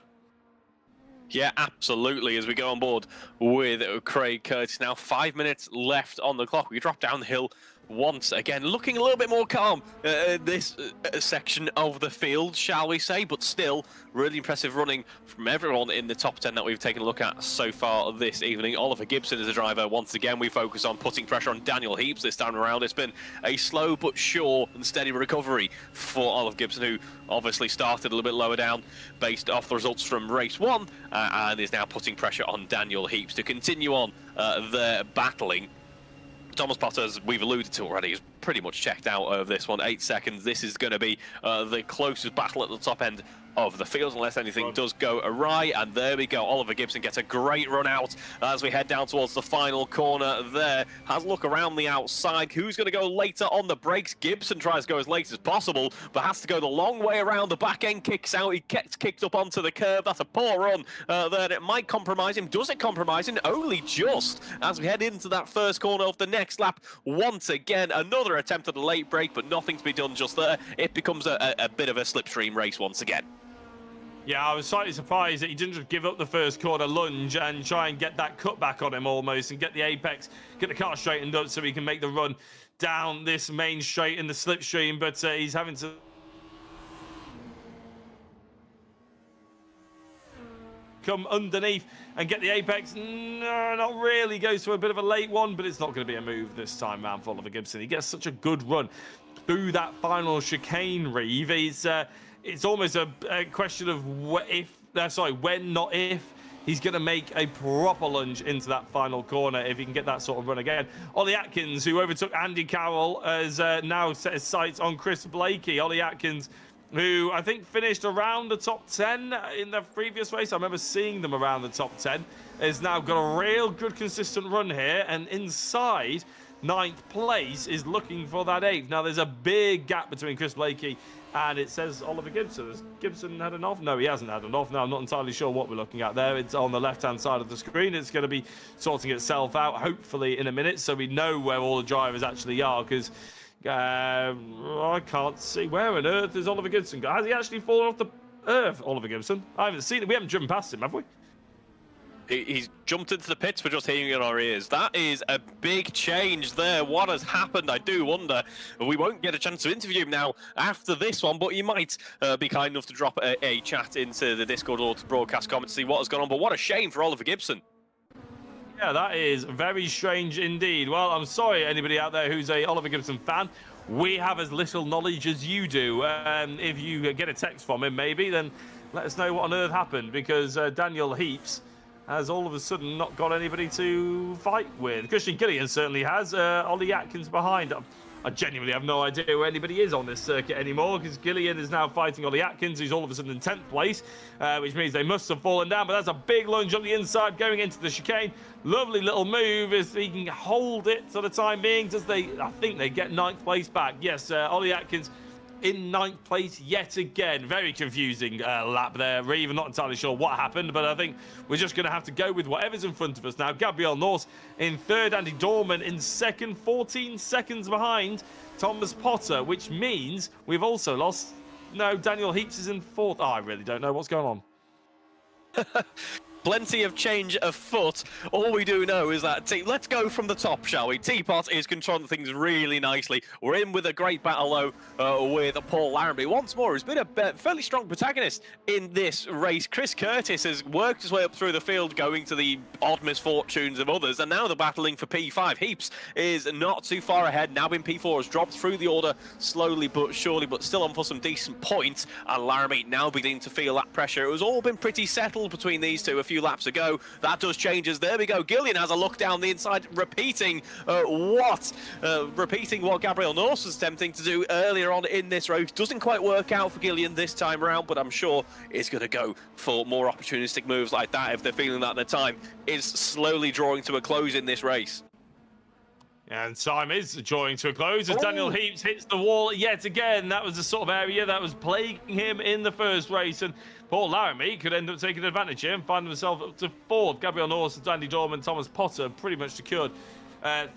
Yeah, absolutely. As we go on board with Craig Curtis now, 5 minutes left on the clock. We drop down the hill once again, looking a little bit more calm this section of the field, shall we say, but still really impressive running from everyone in the top 10 that we've taken a look at so far this evening. Oliver Gibson is a driver. Once again, we focus on putting pressure on Daniel Heaps this time around. It's been a slow but sure and steady recovery for Oliver Gibson, who obviously started a little bit lower down based off the results from race 1 and is now putting pressure on Daniel Heaps to continue on their battling. Thomas Potter, as we've alluded to already, is pretty much checked out of this one. 8 seconds. This is going to be the closest battle at the top end of the field, unless anything does go awry. And there we go. Oliver Gibson gets a great run out as we head down towards the final corner there. Has a look around the outside. Who's going to go later on the brakes? Gibson tries to go as late as possible, but has to go the long way around. The back end kicks out. He gets kicked up onto the curb. That's a poor run there. It might compromise him. Does it compromise him? Only just as we head into that first corner of the next lap. Once again, another attempt at a late break, but nothing to be done just there. It becomes a bit of a slipstream race once again. Yeah, I was slightly surprised that he didn't just give up the first corner lunge and try and get that cutback on him almost and get the apex, get the car straightened up so he can make the run down this main straight in the slipstream, but he's having to come underneath and get the apex. No, not really. Goes to a bit of a late one, but it's not going to be a move this time round for Oliver Gibson. He gets such a good run through that final chicane, Reeve. It's almost a question of when, not if, he's going to make a proper lunge into that final corner if he can get that sort of run again. Ollie Atkins, who overtook Andy Carroll, has now set his sights on Chris Blakey. Ollie Atkins, who I think finished around the top 10 in the previous race. I remember seeing them around the top 10. Has now got a real good consistent run here, and inside 9th place is looking for that 8th. Now there's a big gap between Chris Blakey and it says Oliver Gibson. Has Gibson had an off? No, he hasn't had an off. Now I'm not entirely sure what we're looking at there. It's on the left-hand side of the screen. It's going to be sorting itself out, hopefully in a minute, so we know where all the drivers actually are, because I can't see. Where on earth is Oliver Gibson? Has he actually fallen off the earth, Oliver Gibson? I haven't seen it. We haven't driven past him, have we? He's jumped into the pits for just hearing in our ears. That is a big change there. What has happened? I do wonder. We won't get a chance to interview him now after this one, but you might be kind enough to drop a chat into the Discord or to broadcast comment to see what has gone on. But what a shame for Oliver Gibson. Yeah, that is very strange indeed. Well, I'm sorry, anybody out there who's a Oliver Gibson fan. We have as little knowledge as you do. If you get a text from him, maybe, then let us know what on earth happened, because Daniel Heaps has all of a sudden not got anybody to fight with. Christian Gillian certainly has. Ollie Atkins behind. I genuinely have no idea where anybody is on this circuit anymore, because Gillian is now fighting Ollie Atkins, who's all of a sudden in 10th place, which means they must have fallen down. But that's a big lunge on the inside going into the chicane. Lovely little move if he can hold it for the time being. I think they get 9th place back. Yes, Ollie Atkins in 9th place yet again. Very confusing lap there. We're even not entirely sure what happened, but I think we're just going to have to go with whatever's in front of us now. Gabriel Norse in 3rd, Andy Dorman in 2nd, 14 seconds behind Thomas Potter, which means we've also lost... No, Daniel Heaps is in 4th. Oh, I really don't know what's going on. Plenty of change afoot. All we do know is that let's go from the top, shall we? Teapot is controlling things really nicely. We're in with a great battle, though, with Paul Laramie. Once more, who's been a fairly strong protagonist in this race. Chris Curtis has worked his way up through the field, going to the odd misfortunes of others, and now they're battling for P5. Heaps is not too far ahead. Now in P4 has dropped through the order slowly but surely, but still on for some decent points, and Laramie now beginning to feel that pressure. It was all been pretty settled between these two a few laps ago. That does change as there we go. Gillian has a look down the inside, repeating what Gabriel Norse was attempting to do earlier on in this race. Doesn't quite work out for Gillian this time around, but I'm sure it's going to go for more opportunistic moves like that if they're feeling that their time is slowly drawing to a close in this race. And time is drawing to a close as Daniel Heaps hits the wall yet again. That was the sort of area that was plaguing him in the first race. And Paul Laramie could end up taking advantage here and find himself up to fourth. Gabriel Norse, Andy Dorman, Thomas Potter pretty much secured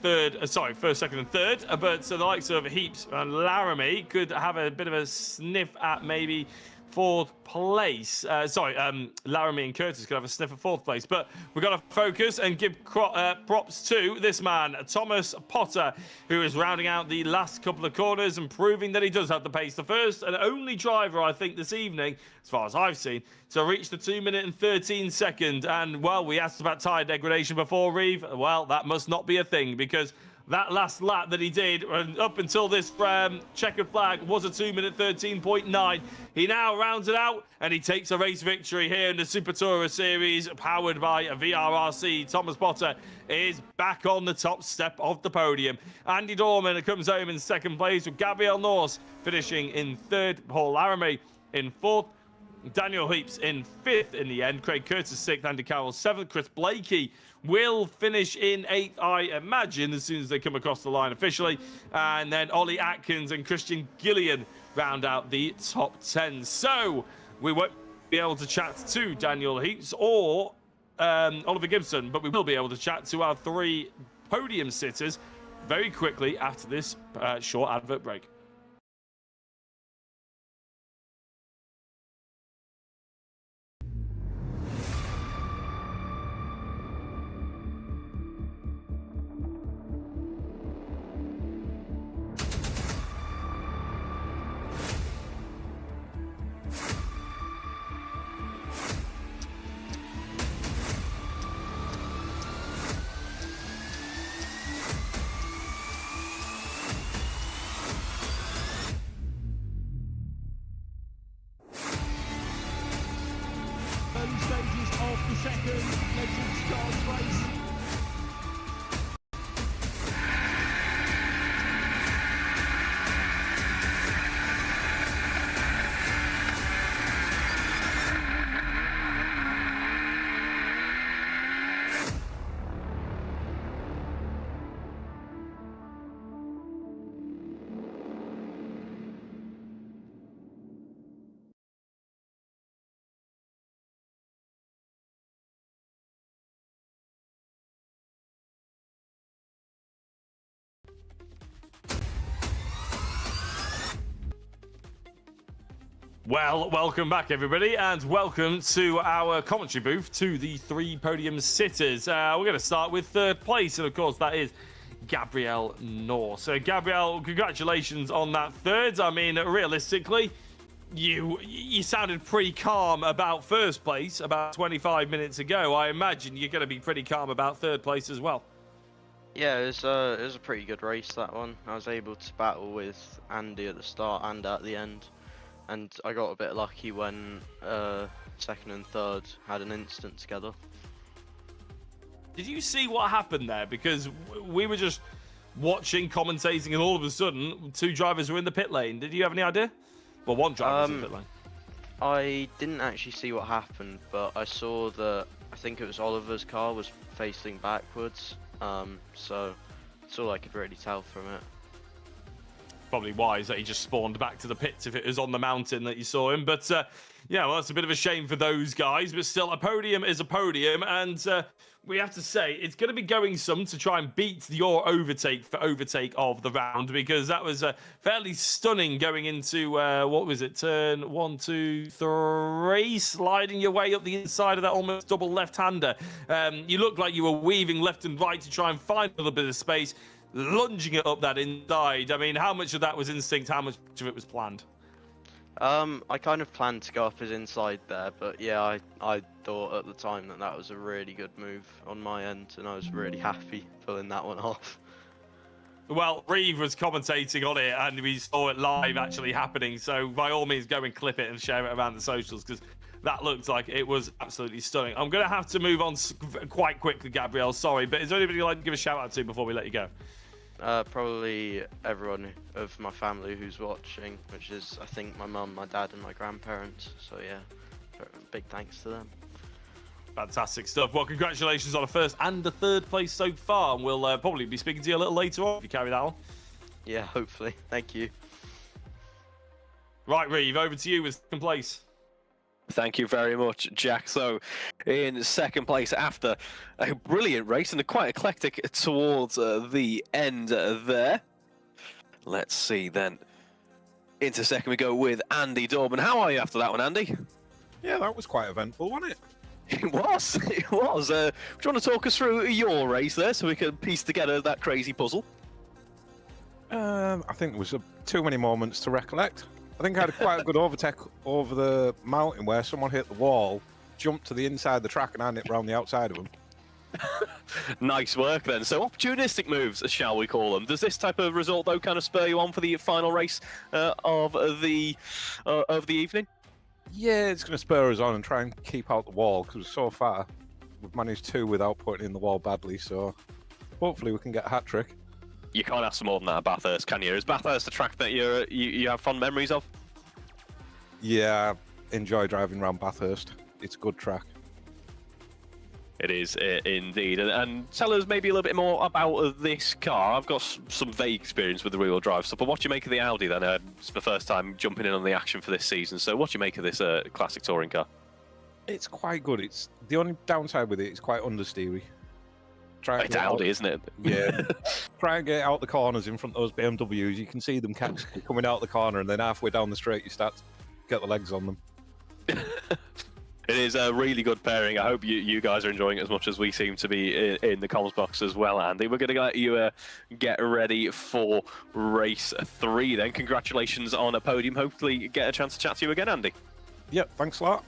first, second, and third. But the likes of Heaps and Laramie could have a bit of a sniff at maybe fourth place. Laramie and Curtis could have a sniff of fourth place. But we've got to focus and give props to this man, Thomas Potter, who is rounding out the last couple of corners and proving that he does have the pace. The first and only driver, I think, this evening, as far as I've seen, to reach the 2 minute and 13 second. And, well, we asked about tyre degradation before, Reeve. Well, that must not be a thing, because that last lap that he did, up until this checkered flag, was a 2 minute 13.9. He now rounds it out and he takes a race victory here in the Super Tourer Series, powered by a VRRC. Thomas Potter is back on the top step of the podium. Andy Dorman comes home in second place, with Gabriel Norse finishing in third, Paul Laramie in fourth, Daniel Heaps in fifth in the end, Craig Curtis sixth, Andy Carroll seventh, Chris Blakey will finish in eighth, I imagine, as soon as they come across the line officially. And then Ollie Atkins and Christian Gillian round out the top 10. So we won't be able to chat to Daniel Heaps or Oliver Gibson, but we will be able to chat to our three podium sitters very quickly after this short advert break. Early stages of the second Legend Stars race. Well, welcome back, everybody, and welcome to our commentary booth to the three podium sitters. We're going to start with third place, and of course, that is Gabriel Norse. So, Gabriel, congratulations on that third. I mean, realistically, you sounded pretty calm about first place about 25 minutes ago. I imagine you're going to be pretty calm about third place as well. Yeah, it was a pretty good race, that one. I was able to battle with Andy at the start and at the end. And I got a bit lucky when second and third had an instant together. Did you see what happened there? Because we were just watching, commentating, and all of a sudden, two drivers were in the pit lane. Did you have any idea? Well, one driver was in the pit lane. I didn't actually see what happened, but I saw that I think it was Oliver's car was facing backwards. So that's all I could really tell from it. Probably wise that he just spawned back to the pits if it was on the mountain that you saw him. But yeah, well, that's a bit of a shame for those guys. But still, a podium is a podium. And we have to say, it's going to be going some to try and beat your overtake of the round, because that was fairly stunning going into, what was it, turn 1, 2, 3, sliding your way up the inside of that almost double left-hander. You looked like you were weaving left and right to try and find a little bit of space, lunging it up that inside. I mean, how much of that was instinct? How much of it was planned? I kind of planned to go up his inside there, but yeah, I thought at the time that was a really good move on my end, and I was really happy pulling that one off. Well, Reeve was commentating on it, and we saw it live actually happening, so by all means, go and clip it and share it around the socials, because that looked like it was absolutely stunning. I'm going to have to move on quite quickly, Gabriel, sorry, but is there anybody you'd like to give a shout out to before we let you go? Probably everyone of my family who's watching, which is, I think, my mum, my dad, and my grandparents. So yeah, big thanks to them. Fantastic stuff. Well, congratulations on a first and a third place so far, and we'll probably be speaking to you a little later on if you carry that on. Yeah, hopefully. Thank you. Right, Reeve, over to you with second place. Thank you very much, Jack. So, in second place after a brilliant race and quite eclectic towards the end there. Let's see then. Into second we go with Andy Dorman. How are you after that one, Andy? Yeah, that was quite eventful, wasn't it? It was. It was. Do you want to talk us through your race there so we can piece together that crazy puzzle? I think it was too many moments to recollect. I think I had quite a good overtake over the mountain where someone hit the wall, jumped to the inside of the track, and I hit round the outside of them. Nice work then. So opportunistic moves, shall we call them? Does this type of result though kind of spur you on for the final race of the evening? Yeah, it's going to spur us on and try and keep out the wall because so far we've managed 2 without putting in the wall badly. So hopefully we can get a hat trick. You can't ask for more than that at Bathurst, can you? Is Bathurst a track that you have fond memories of? Yeah, I enjoy driving around Bathurst. It's a good track. It is indeed. And tell us maybe a little bit more about this car. I've got some vague experience with the rear-wheel drive stuff, but what do you make of the Audi then? It's the first time jumping in on the action for this season, so what do you make of this classic touring car? It's quite good. It's the only downside with it is quite understeery. It's Audi, isn't it? Yeah. Try and get out the corners in front of those BMWs. You can see them coming out the corner, and then halfway down the straight, you start to get the legs on them. It is a really good pairing. I hope you guys are enjoying it as much as we seem to be in the comms box as well, Andy. We're going to let you get ready for race 3 then. Congratulations on a podium. Hopefully get a chance to chat to you again, Andy. Yep, thanks a lot.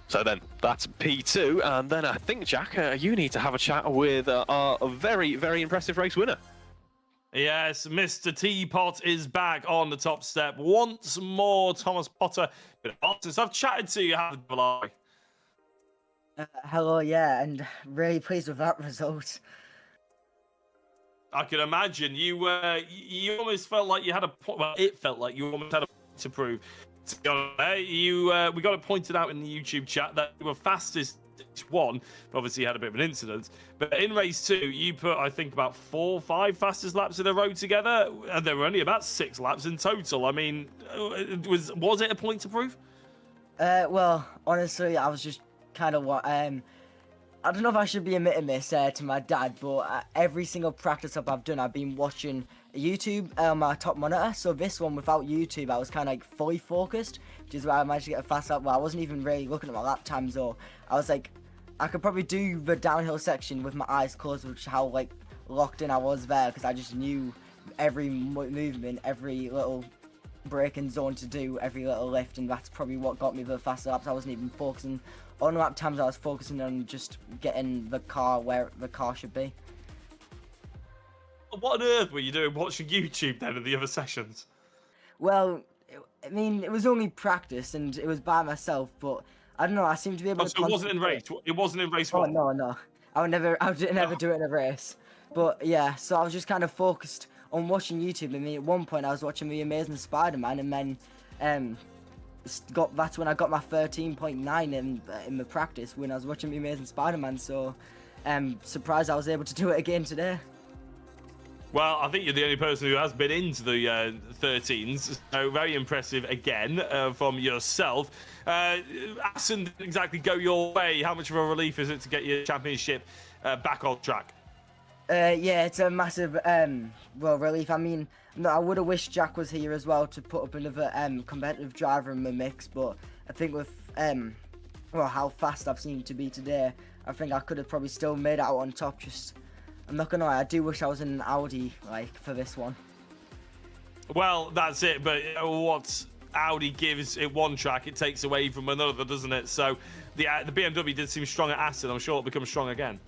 So then, that's P2, and then I think, Jack, you need to have a chat with our very, very impressive race winner. Yes, Mr. Teapot is back on the top step once more. Thomas Potter. Since I've chatted to you, how the I? Hello, yeah, and really pleased with that result. I can imagine you almost felt like you had a point. Well, it felt like you almost had a point to prove. To be honest, we got it pointed out in the YouTube chat that you were fastest one, but obviously you had a bit of an incident. But in race 2, you put, I think, about 4 or 5 fastest laps in a row together, and there were only about 6 laps in total. I mean, was it a point to prove? Well, honestly, I was just kind of I don't know if I should be admitting this to my dad, but every single practice up I've done, I've been watching YouTube on my top monitor. So this one, without YouTube, I was kind of like fully focused, which is why I managed to get a fast lap. Well, I wasn't even really looking at my lap times, though. I was like, I could probably do the downhill section with my eyes closed, which how like locked in I was there, because I just knew every movement, every little braking zone to do, every little lift, and that's probably what got me the faster laps. I wasn't even focusing on lap times. I was focusing on just getting the car where the car should be. What on earth were you doing watching YouTube then in the other sessions? Well, I mean, it was only practice and it was by myself, but I don't know, I seem to be able to... So it wasn't in race? It wasn't in race 1? Oh, no. I would never do it in a race. But yeah, so I was just kind of focused on watching YouTube. I mean, at one point I was watching The Amazing Spider-Man, and then that's when I got my 13.9 in the practice when I was watching The Amazing Spider-Man, so surprised I was able to do it again today. Well, I think you're the only person who has been into the 13s, so very impressive again from yourself. Assen didn't exactly go your way. How much of a relief is it to get your championship back on track? Yeah, it's a massive relief. I mean, no, I would have wished Jack was here as well to put up another competitive driver in the mix, but I think with how fast I've seemed to be today, I think I could have probably still made it out on top. Just, I'm not gonna lie, I do wish I was in an Audi for this one. Well, that's it, but what Audi gives it one track, it takes away from another, doesn't it? So the BMW did seem strong at Assen. I'm sure it'll become strong again.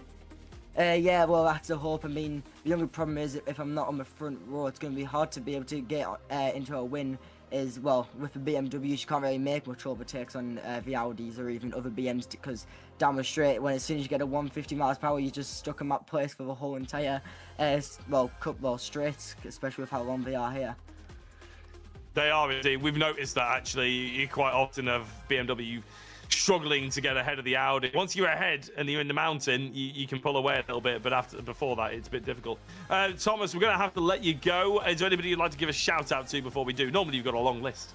Yeah, well, that's a hope. I mean, the only problem is if I'm not on the front row, it's going to be hard to be able to get into a win. Is well, with the BMWs, you can't really make much overtakes on the Audis or even other BMs, because down the straight, as soon as you get a 150 miles per hour, you're just stuck in that place for the whole entire straights, especially with how long they are here. They are indeed. We've noticed that actually. You quite often have BMW struggling to get ahead of the Audi. Once you're ahead and you're in the mountain, you can pull away a little bit, but before that, it's a bit difficult. Thomas, we're going to have to let you go. Is there anybody you'd like to give a shout out to before we do? Normally, you've got a long list.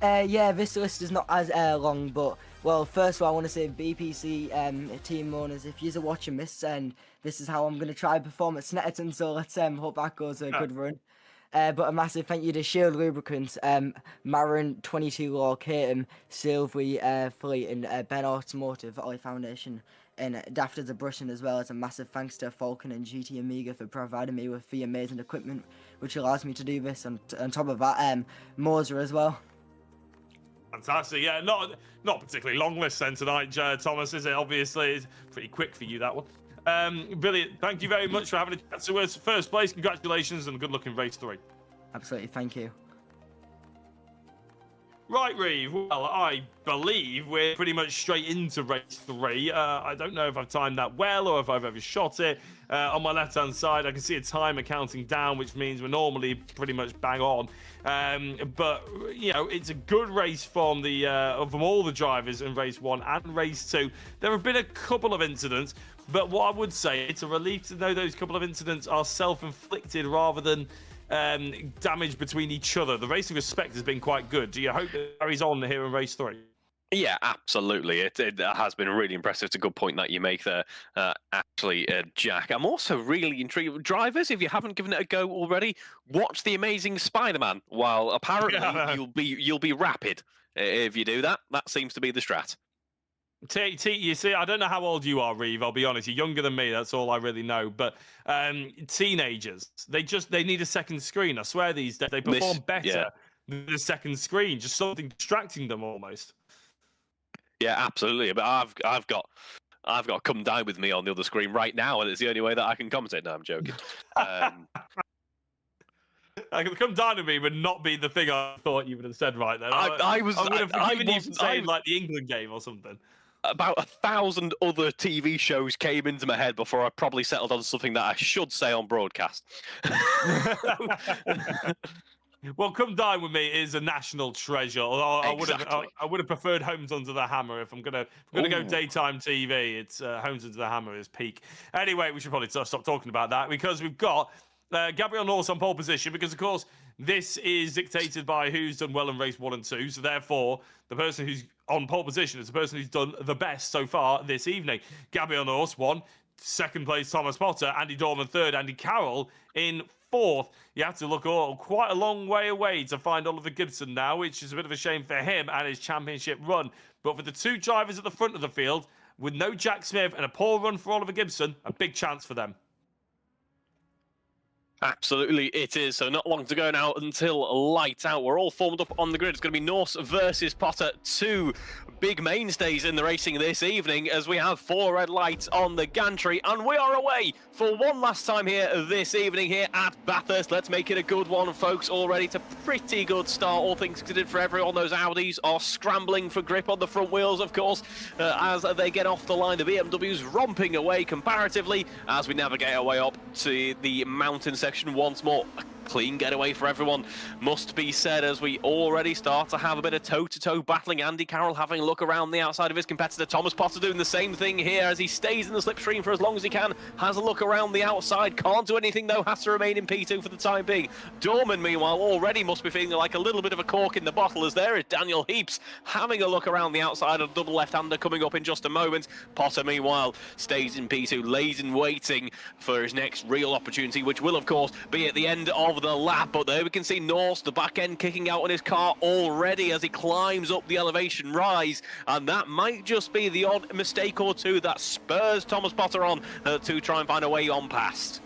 Yeah, this list is not as long, but well, first of all, I want to say BPC team owners, if you're watching this, and this is how I'm going to try and perform at Snetterton, so let's hope that goes a good run. But a massive thank you to Shield Lubricants, Marin 22 Law, Catum, Sylvie Fleet, and Ben Automotive, Ollie Foundation, and Daft as a Brushing, as well as a massive thanks to Falcon and GT Amiga for providing me with the amazing equipment which allows me to do this. And on top of that, Moser as well. Fantastic. Yeah, not particularly long list then tonight, Thomas, is it? Obviously, it's pretty quick for you, that one. Brilliant. Thank you very much for having a chat to us. First place, congratulations, and good luck in race 3. Absolutely, thank you. Right, Reeve. Well, I believe we're pretty much straight into race 3. I don't know if I've timed that well or if I've overshot it. On my left-hand side, I can see a timer counting down, which means we're normally pretty much bang on. But you know, it's a good race from all the drivers in race 1 and race 2. There have been a couple of incidents, but what I would say, it's a relief to know those couple of incidents are self-inflicted rather than damage between each other. The racing respect has been quite good. Do you hope that carries on here in race 3? Yeah, absolutely. It has been really impressive. It's a good point that you make there, actually, Jack. I'm also really intrigued. Drivers, if you haven't given it a go already, watch The Amazing Spider-Man. While apparently you'll be rapid if you do that. That seems to be the strat. You see, I don't know how old you are, Reeve. I'll be honest. You're younger than me. That's all I really know. But teenagers, they need a second screen. I swear these days they perform better than the second screen. Just something distracting them almost. Yeah, absolutely. But I've got Come Die With Me on the other screen right now, and it's the only way that I can commentate. No, I'm joking. Come Down With Me would not be the thing I thought you would have said right then. I would have forgiven you for saying like the England game or something. About 1,000 other TV shows came into my head before I probably settled on something that I should say on broadcast. Well, Come Dine With Me is a national treasure. Although I would have preferred Homes Under the Hammer. If I'm gonna go daytime TV, it's Homes Under the Hammer is peak. Anyway, we should probably stop talking about that because we've got Gabriel Norris on pole position, because of course this is dictated by who's done well in race 1 and 2. So therefore, the person who's on pole position is the person who's done the best so far this evening. Gabriel Norris won. Second place, Thomas Potter. Andy Dorman third. Andy Carroll in fourth. You have to look quite a long way away to find Oliver Gibson now, which is a bit of a shame for him and his championship run. But for the two drivers at the front of the field, with no Jack Smith and a poor run for Oliver Gibson, a big chance for them. Absolutely, it is. So not long to go now until light out. We're all formed up on the grid. It's going to be Norse versus Potter, two big mainstays in the racing this evening, as we have 4 red lights on the gantry, and we are away for one last time here this evening here at Bathurst. Let's make it a good one, folks. Already it's a pretty good start, all things considered, for everyone. Those Audis are scrambling for grip on the front wheels, of course, as they get off the line. The BMW's romping away comparatively as we navigate our way up to the mountain section once more. A clean getaway for everyone, must be said, as we already start to have a bit of toe-to-toe battling. Andy Carroll having a look around the outside of his competitor. Thomas Potter doing the same thing here as he stays in the slipstream for as long as he can. Has a look around the outside. Can't do anything, though. Has to remain in P2 for the time being. Dorman, meanwhile, already must be feeling like a little bit of a cork in the bottle, as there is Daniel Heaps having a look around the outside. A double left-hander coming up in just a moment. Potter, meanwhile, stays in P2, lays in waiting for his next real opportunity, which will, of course, be at the end of the lap. But there we can see Norse, the back end, kicking out on his car already as he climbs up the elevation rise, and that might just be the odd mistake or two that spurs Thomas Potter on to try and find a way on past.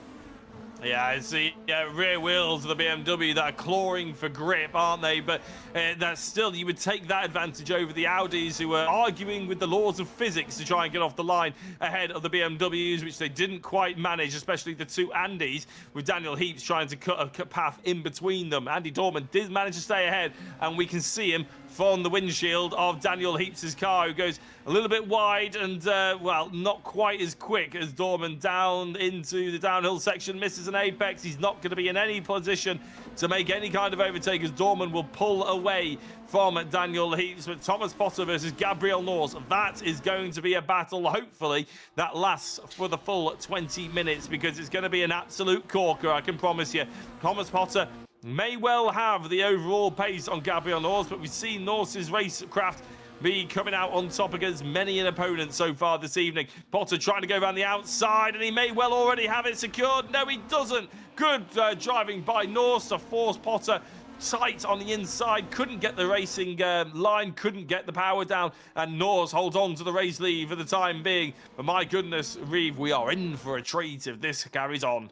Yeah, it's the rear wheels of the BMW that are clawing for grip, aren't they? But that's still, you would take that advantage over the Audis, who were arguing with the laws of physics to try and get off the line ahead of the BMWs, which they didn't quite manage, especially the two Andys, with Daniel Heaps trying to cut a path in between them. Andy Dorman did manage to stay ahead, and we can see him from the windshield of Daniel Heaps' car, who goes a little bit wide and, well, not quite as quick as Dorman down into the downhill section, misses as an apex. He's not going to be in any position to make any kind of overtake as Dorman will pull away from Daniel Heaps. But Thomas Potter versus Gabriel Norse, that is going to be a battle. Hopefully that lasts for the full 20 minutes because it's going to be an absolute corker, I can promise you. Thomas Potter may well have the overall pace on Gabriel Norse, but we've seen Norse's racecraft be coming out on top against many an opponent so far this evening. Potter trying to go around the outside, and he may well already have it secured. No, he doesn't. Good driving by Norse to force Potter tight on the inside. Couldn't get the racing line, couldn't get the power down, and Norse holds on to the race lead for the time being. But my goodness, Reeve, we are in for a treat if this carries on.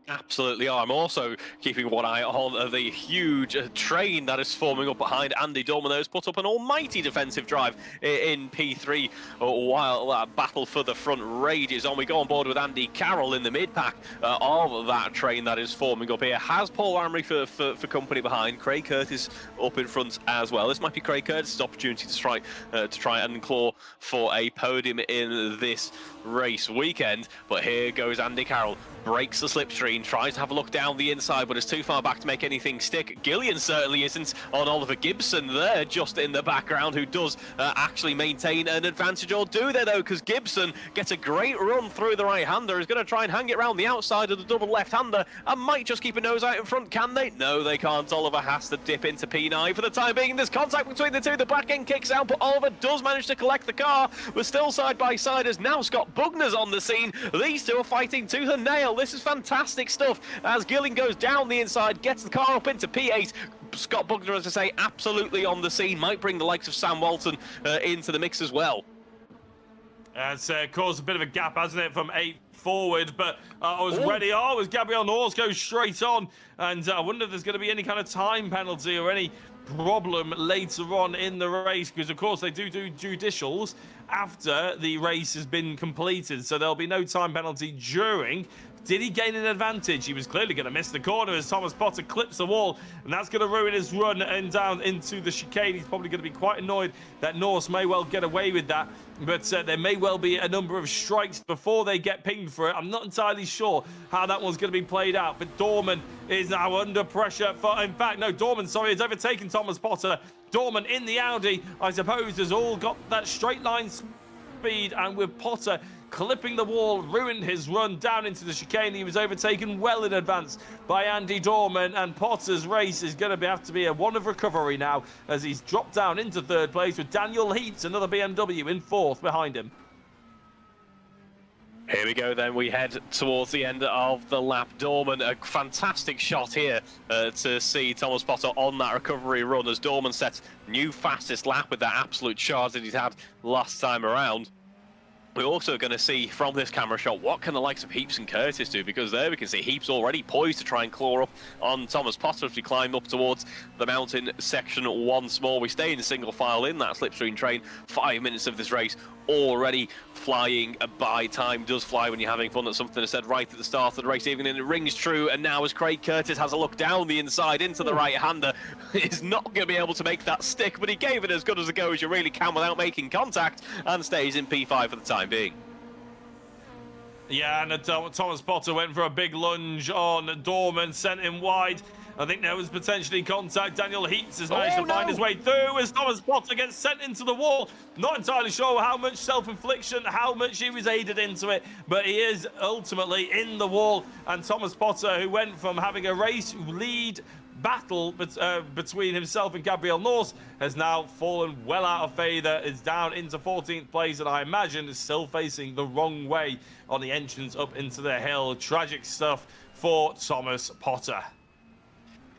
Absolutely are. I'm also keeping one eye on the huge train that is forming up behind Andy Dorman. Has put up an almighty defensive drive in P3 while that battle for the front rages on. We go on board with Andy Carroll in the mid-pack of that train that is forming up here. Has Paul Armory for company behind. Craig Curtis up in front as well. This might be Craig Curtis' opportunity to try and claw for a podium in this race weekend. But here goes Andy Carroll. Breaks the slipstream, tries to have a look down the inside, but it's too far back to make anything stick. Gillian certainly isn't on Oliver Gibson there, just in the background, who does actually maintain an advantage. Or do they, though? Because Gibson gets a great run through the right-hander, is going to try and hang it around the outside of the double left-hander, and might just keep a nose out in front. Can they? No, they can't. Oliver has to dip into P9 for the time being. There's contact between the two. The back end kicks out, but Oliver does manage to collect the car. We're still side by side as now Scott Bugner's on the scene. These two are fighting tooth and nail. This is fantastic stuff as Gillen goes down the inside, gets the car up into P8. Scott Bugner, as I say, absolutely on the scene. Might bring the likes of Sam Walton into the mix as well. It's caused a bit of a gap, hasn't it, from 8 forward, but I was ready. Oh, as Gabriel Norse goes straight on, and I wonder if there's going to be any kind of time penalty or any problem later on in the race, because of course they do judicials after the race has been completed, so there'll be no time penalty during. Did he gain an advantage? He was clearly going to miss the corner as Thomas Potter clips the wall, and that's going to ruin his run and down into the chicane. He's probably going to be quite annoyed that Norse may well get away with that, but there may well be a number of strikes before they get pinged for it. I'm not entirely sure how that one's going to be played out, but Dorman is now under pressure. In fact, no, Dorman, sorry, has overtaken Thomas Potter. Dorman in the Audi, I suppose, has all got that straight line speed, and with Potter clipping the wall, ruined his run down into the chicane. He was overtaken well in advance by Andy Dorman, and Potter's race is going to have to be a one of recovery now as he's dropped down into third place with Daniel Heaps, another BMW, in fourth behind him. Here we go then, we head towards the end of the lap. Dorman, a fantastic shot here to see Thomas Potter on that recovery run as Dorman sets new fastest lap with that absolute charge that he's had last time around. We're also going to see from this camera shot what can the likes of Heaps and Curtis do, because there we can see Heaps already poised to try and claw up on Thomas Potter as we climb up towards the mountain section once more. We stay in single file in that slipstream train. 5 minutes of this race already flying by. Time does fly when you're having fun. That's something I said right at the start of the race, even, and it rings true. And now as Craig Curtis has a look down the inside into the right-hander, is not going to be able to make that stick, but he gave it as good as a go as you really can without making contact, and stays in P5 for the time being. Yeah, and Thomas Potter went for a big lunge on Dorman, sent him wide. I think there was potentially contact. Daniel Heaps has managed to find his way through as Thomas Potter gets sent into the wall. Not entirely sure how much self-infliction, how much he was aided into it, but he is ultimately in the wall. And Thomas Potter, who went from having a race lead battle between himself and Gabriel Norse, has now fallen well out of favour, is down into 14th place, and I imagine is still facing the wrong way on the entrance up into the hill. Tragic stuff for Thomas Potter.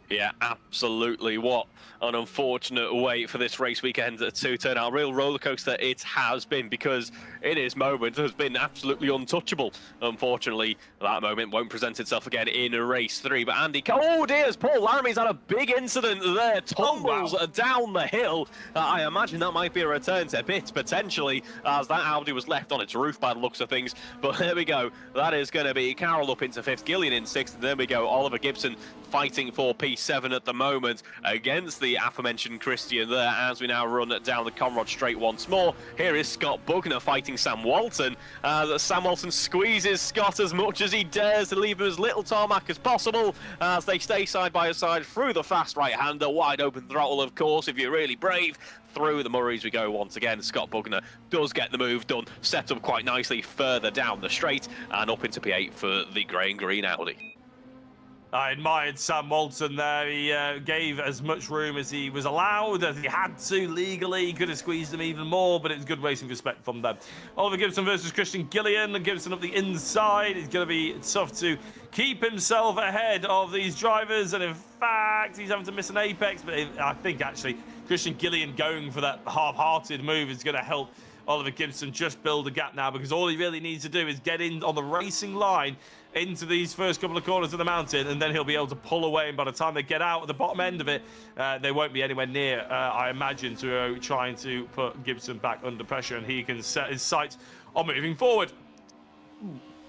Yeah, absolutely. What an unfortunate way for this race weekend to turn out. A real rollercoaster it has been, because in his moment has been absolutely untouchable. Unfortunately, that moment won't present itself again in race 3. But Andy, oh dear, Paul Laramie's had a big incident there. Tumbles down the hill. I imagine that might be a return to bits potentially, as that Audi was left on its roof by the looks of things. But there we go. That is going to be Carroll up into 5th, Gillian in 6th. And there we go, Oliver Gibson fighting for P6. race 7 at the moment against the aforementioned Christian there, as we now run down the Conrad straight once more. Here is Scott Bugner fighting Sam Walton. Sam Walton squeezes Scott as much as he dares to leave him as little tarmac as possible as they stay side by side through the fast right-hander. Wide open throttle, of course, if you're really brave. Through the Murrays we go once again. Scott Bugner does get the move done, set up quite nicely further down the straight and up into P8 for the grey and green Audi. I admired Sam Walton there. He gave as much room as he was allowed, as he had to legally. He could have squeezed him even more, but it's good racing respect from them. Oliver Gibson versus Christian Gillian. Gibson up the inside. It's going to be tough to keep himself ahead of these drivers, and in fact, he's having to miss an apex, but I think actually Christian Gillian going for that half-hearted move is going to help Oliver Gibson just build a gap now, because all he really needs to do is get in on the racing line into these first couple of corners of the mountain, and then he'll be able to pull away, and by the time they get out at the bottom end of it, they won't be anywhere near, I imagine, to trying to put Gibson back under pressure, and he can set his sights on moving forward.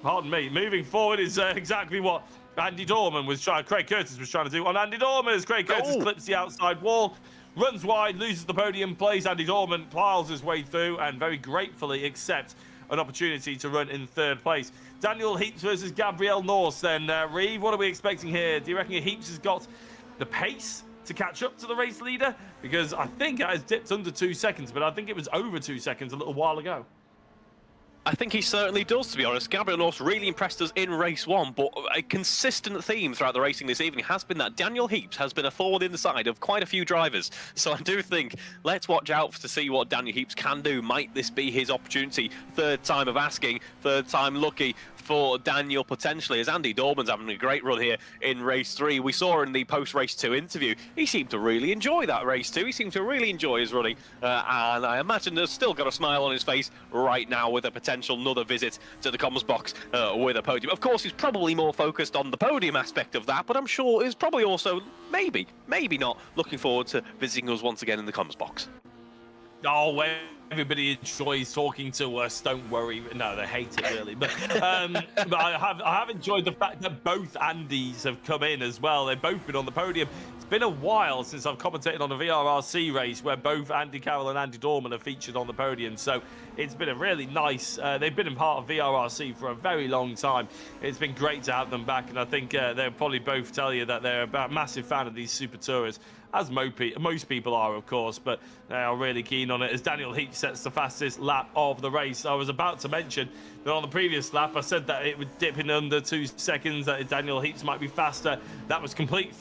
Pardon me, moving forward is exactly what Andy Dorman was trying, Craig Curtis was trying to do on Andy Dorman, as Craig Curtis clips the outside wall, runs wide, loses the podium place. Andy Dorman plows his way through and very gratefully accepts an opportunity to run in third place. Daniel Heaps versus Gabriel Norse then. Reeve, what are we expecting here? Do you reckon Heaps has got the pace to catch up to the race leader? Because I think it has dipped under 2 seconds, but I think it was over 2 seconds a little while ago. I think he certainly does, to be honest. Gabriel Norse really impressed us in race 1, but a consistent theme throughout the racing this evening has been that Daniel Heaps has been a thorn in the side of quite a few drivers. So I do think let's watch out to see what Daniel Heaps can do. Might this be his opportunity? Third time of asking, third time lucky for Daniel potentially, as Andy Dorman's having a great run here in race 3. We saw in the post-race 2 interview, he seemed to really enjoy that race 2. He seemed to really enjoy his running, and I imagine there's still got a smile on his face right now with a potential another visit to the comms box with a podium. Of course, he's probably more focused on the podium aspect of that, but I'm sure he's probably also, maybe not, looking forward to visiting us once again in the comms box. Oh, well, everybody enjoys talking to us. Don't worry. No, they hate it really. But I have enjoyed the fact that both Andys have come in as well. They've both been on the podium. It's been a while since I've commentated on a VRRC race where both Andy Carroll and Andy Dorman have featured on the podium. So it's been a really nice. They've been in part of VRRC for a very long time. It's been great to have them back, and I think they'll probably both tell you that they're a massive fan of these Super Tourers, as most people are, of course, but they are really keen on it, as Daniel Heaps sets the fastest lap of the race. I was about to mention that on the previous lap, I said that it would dip in under 2 seconds, that Daniel Heaps might be faster. That was completely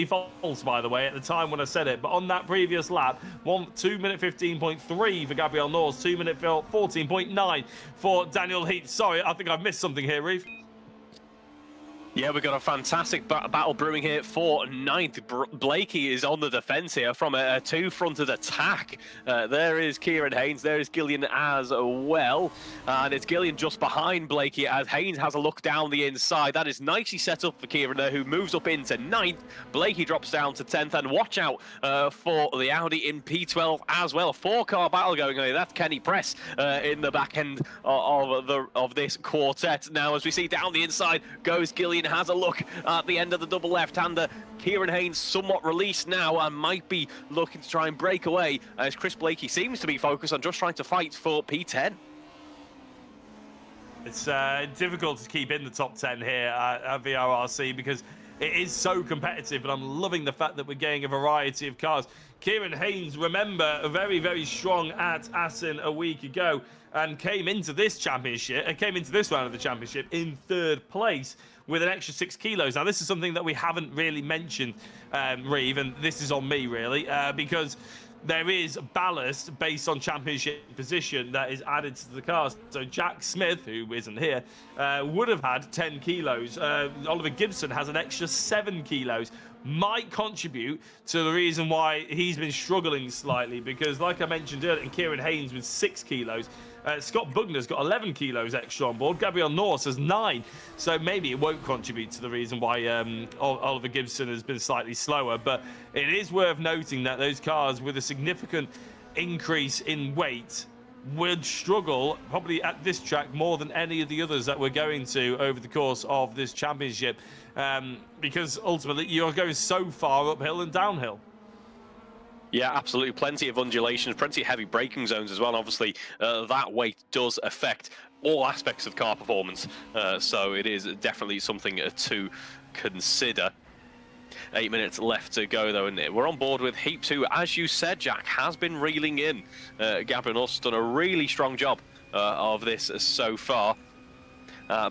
false, by the way, at the time when I said it. But on that previous lap, 2 minute 15.3 for Gabriel Norse, 2 minute 14.9 for Daniel Heaps. Sorry, I think I've missed something here, Reeve. Yeah, we've got a fantastic battle brewing here for 9th. Blakey is on the defence here from a two-fronted attack. There is Kieran Haynes, there is Gillian as well. And it's Gillian just behind Blakey as Haynes has a look down the inside. That is nicely set up for Kieran there, who moves up into 9th. Blakey drops down to 10th, and watch out for the Audi in P12 as well. 4-car battle going on here. That's Kenny Press in the back end of this quartet. Now, as we see down the inside goes Gillian, has a look at the end of the double left-hander. Kieran Haynes somewhat released now and might be looking to try and break away, as Chris Blakey seems to be focused on just trying to fight for P10. It's difficult to keep in the top 10 here at VRRC because it is so competitive, and I'm loving the fact that we're getting a variety of cars. Kieran Haynes, remember, very, very strong at Assen a week ago, and came into this round of the championship in 3rd place with an extra 6 kilos. Now, this is something that we haven't really mentioned, Reeve, and this is on me, really, because there is ballast based on championship position that is added to the cars. So Jack Smith, who isn't here, would have had 10 kilos. Oliver Gibson has an extra 7 kilos. Might contribute to the reason why he's been struggling slightly, because like I mentioned earlier, and Kieran Haynes with 6 kilos, Scott Bugner's got 11 kilos extra on board. Gabriel Norse has 9, so maybe it won't contribute to the reason why Oliver Gibson has been slightly slower. But it is worth noting that those cars with a significant increase in weight would struggle probably at this track more than any of the others that we're going to over the course of this championship, because ultimately you're going so far uphill and downhill. Yeah, absolutely. Plenty of undulations, plenty of heavy braking zones as well. And obviously, that weight does affect all aspects of car performance. So it is definitely something to consider. 8 minutes left to go, though, and we're on board with Heaps, who, as you said, Jack, has been reeling in. Gabriel North's done a really strong job of this so far.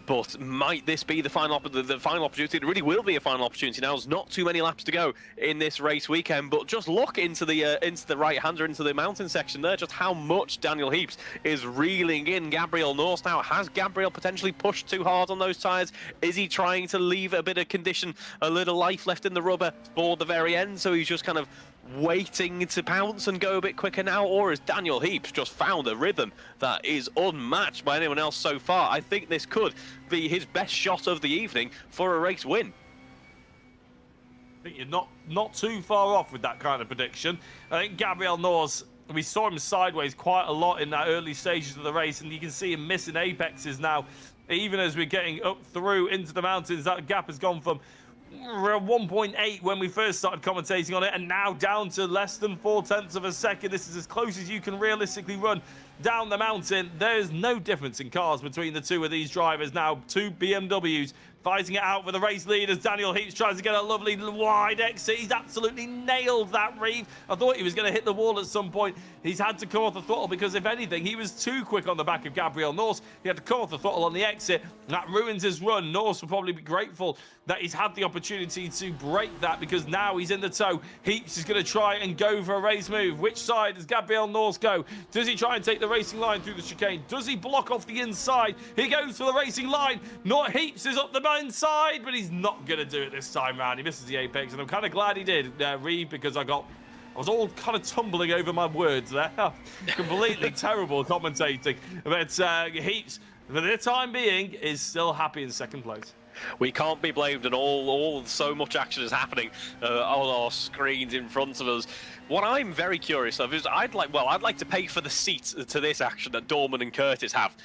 But might this be the final opportunity? It really will be a final opportunity now. There's not too many laps to go in this race weekend, but just look into the right-hander, into the mountain section there, just how much Daniel Heaps is reeling in Gabriel North now. Has Gabriel potentially pushed too hard on those tyres? Is he trying to leave a bit of condition, a little life left in the rubber for the very end, so he's just kind of waiting to pounce and go a bit quicker now? Or has Daniel Heaps just found a rhythm that is unmatched by anyone else so far? I think this could be his best shot of the evening for a race win. I think you're not too far off with that kind of prediction. I think Gabriel North, we saw him sideways quite a lot in that early stages of the race, and you can see him missing apexes now. Even as we're getting up through into the mountains, that gap has gone from 1.8 when we first started commentating on it, and now down to less than 0.4 of a second. This is as close as you can realistically run down the mountain. There's no difference in cars between the two of these drivers now. Two BMWs fighting it out for the race lead as Daniel Heaps tries to get a lovely wide exit. He's absolutely nailed that reef. I thought he was going to hit the wall at some point. He's had to come off the throttle because, if anything, he was too quick on the back of Gabriel North. He had to come off the throttle on the exit. That ruins his run. North will probably be grateful that he's had the opportunity to break that, because now he's in the tow. Heaps is going to try and go for a race move. Which side does Gabriel North go? Does he try and take the racing line through the chicane? Does he block off the inside? He goes for the racing line. Not Heaps is up the inside, but he's not going to do it this time round. He misses the apex, and I'm kind of glad he did, Reeve, because I was all kind of tumbling over my words there. Completely terrible commentating. But Heaps, for the time being, is still happy in second place. We can't be blamed, and all so much action is happening on our screens in front of us. What I'm very curious of is I'd like to pay for the seats to this action that Dorman and Curtis have,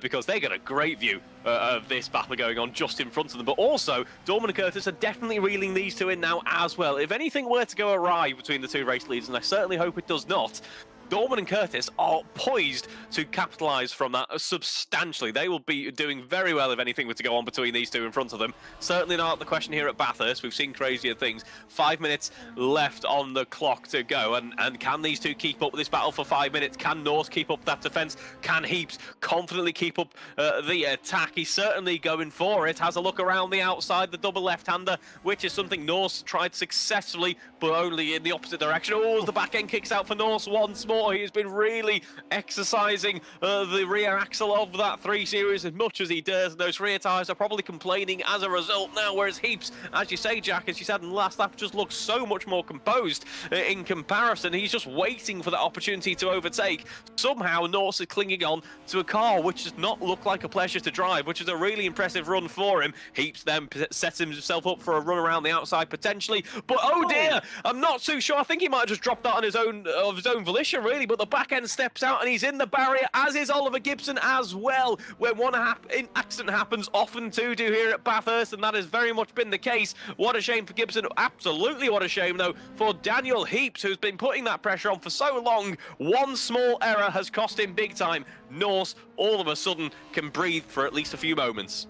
because they get a great view of this battle going on just in front of them. But also, Dorman and Curtis are definitely reeling these two in now as well. If anything were to go awry between the two race leaders, and I certainly hope it does not, Dorman and Curtis are poised to capitalise from that substantially. They will be doing very well if anything were to go on between these two in front of them. Certainly not the question here at Bathurst. We've seen crazier things. 5 minutes left on the clock to go. And can these two keep up with this battle for 5 minutes? Can North keep up that defence? Can Heaps confidently keep up the attack? He's certainly going for it. Has a look around the outside, the double left-hander, which is something North tried successfully, but only in the opposite direction. Oh, the back end kicks out for North once more. He has been really exercising the rear axle of that 3 Series as much as he does, and those rear tyres are probably complaining as a result now, whereas Heaps, as you say, Jack, as you said in the last lap, just looks so much more composed in comparison. He's just waiting for that opportunity to overtake. Somehow North is clinging on to a car which does not look like a pleasure to drive, which is a really impressive run for him. Heaps then sets himself up for a run around the outside potentially, but oh dear, I'm not too sure. I think he might have just dropped that on his own volition, really, but the back end steps out and he's in the barrier, as is Oliver Gibson as well. When one accident happens, often two do here at Bathurst, and that has very much been the case. What a shame for Gibson. Absolutely what a shame, though, for Daniel Heaps, who's been putting that pressure on for so long. One small error has cost him big time. North, all of a sudden, can breathe for at least a few moments.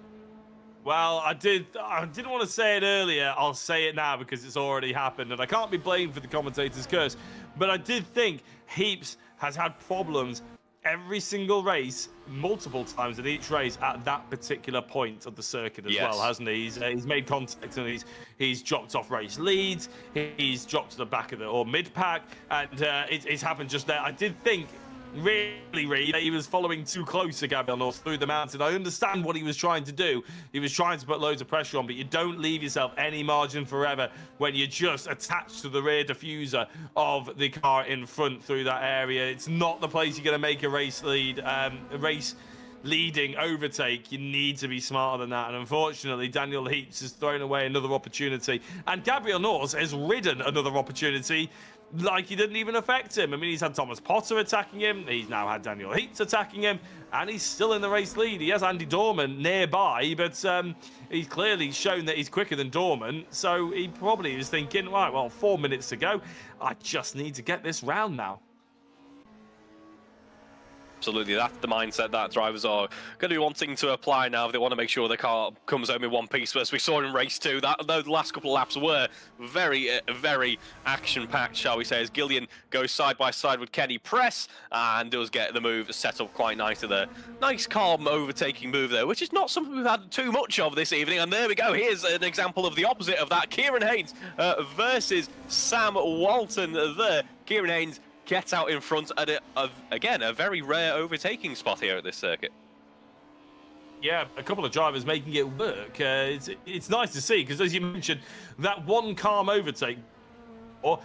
Well, I didn't want to say it earlier. I'll say it now because it's already happened, and I can't be blamed for the commentator's curse. But I did think Heaps has had problems every single race, multiple times in each race at that particular point of the circuit as well, hasn't he? He's made contact and he's dropped off race leads. He's dropped to the back of the or mid pack, and it's happened just there. I did think, really, he was following too close to Gabriel North through the mountain. I understand what he was trying to do. He was trying to put loads of pressure on, but you don't leave yourself any margin forever when you're just attached to the rear diffuser of the car in front through that area. It's not the place you're going to make a race lead, leading overtake, you need to be smarter than that. And unfortunately, Daniel Heaps has thrown away another opportunity. And Gabriel Norse has ridden another opportunity like he didn't even affect him. I mean, he's had Thomas Potter attacking him. He's now had Daniel Heaps attacking him. And he's still in the race lead. He has Andy Dorman nearby, but he's clearly shown that he's quicker than Dorman. So he probably was thinking, right, well, 4 minutes to go. I just need to get this round now. Absolutely, that's the mindset that drivers are going to be wanting to apply now. They want to make sure the car comes home in one piece. But as we saw in race 2, the last couple of laps were very, very action-packed, shall we say, as Gillian goes side by side with Kenny Press and does get the move set up quite nicely there. Nice, calm, overtaking move there, which is not something we've had too much of this evening. And there we go. Here's an example of the opposite of that. Kieran Haynes versus Sam Walton there. Kieran Haynes gets out in front at, again, a very rare overtaking spot here at this circuit. Yeah, a couple of drivers making it work. It's nice to see, because as you mentioned, that one calm overtake, or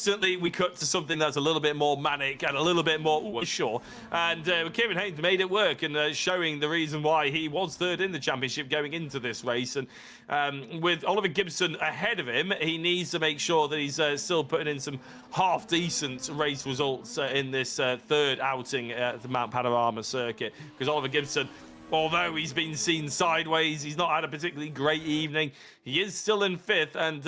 instantly we cut to something that's a little bit more manic and a little bit more sure. And Kieran Haynes made it work, and showing the reason why he was third in the championship going into this race. And with Oliver Gibson ahead of him, he needs to make sure that he's still putting in some half-decent race results in this third outing at the Mount Panarama circuit, because Oliver Gibson, although he's been seen sideways, he's not had a particularly great evening. He is still in 5th, and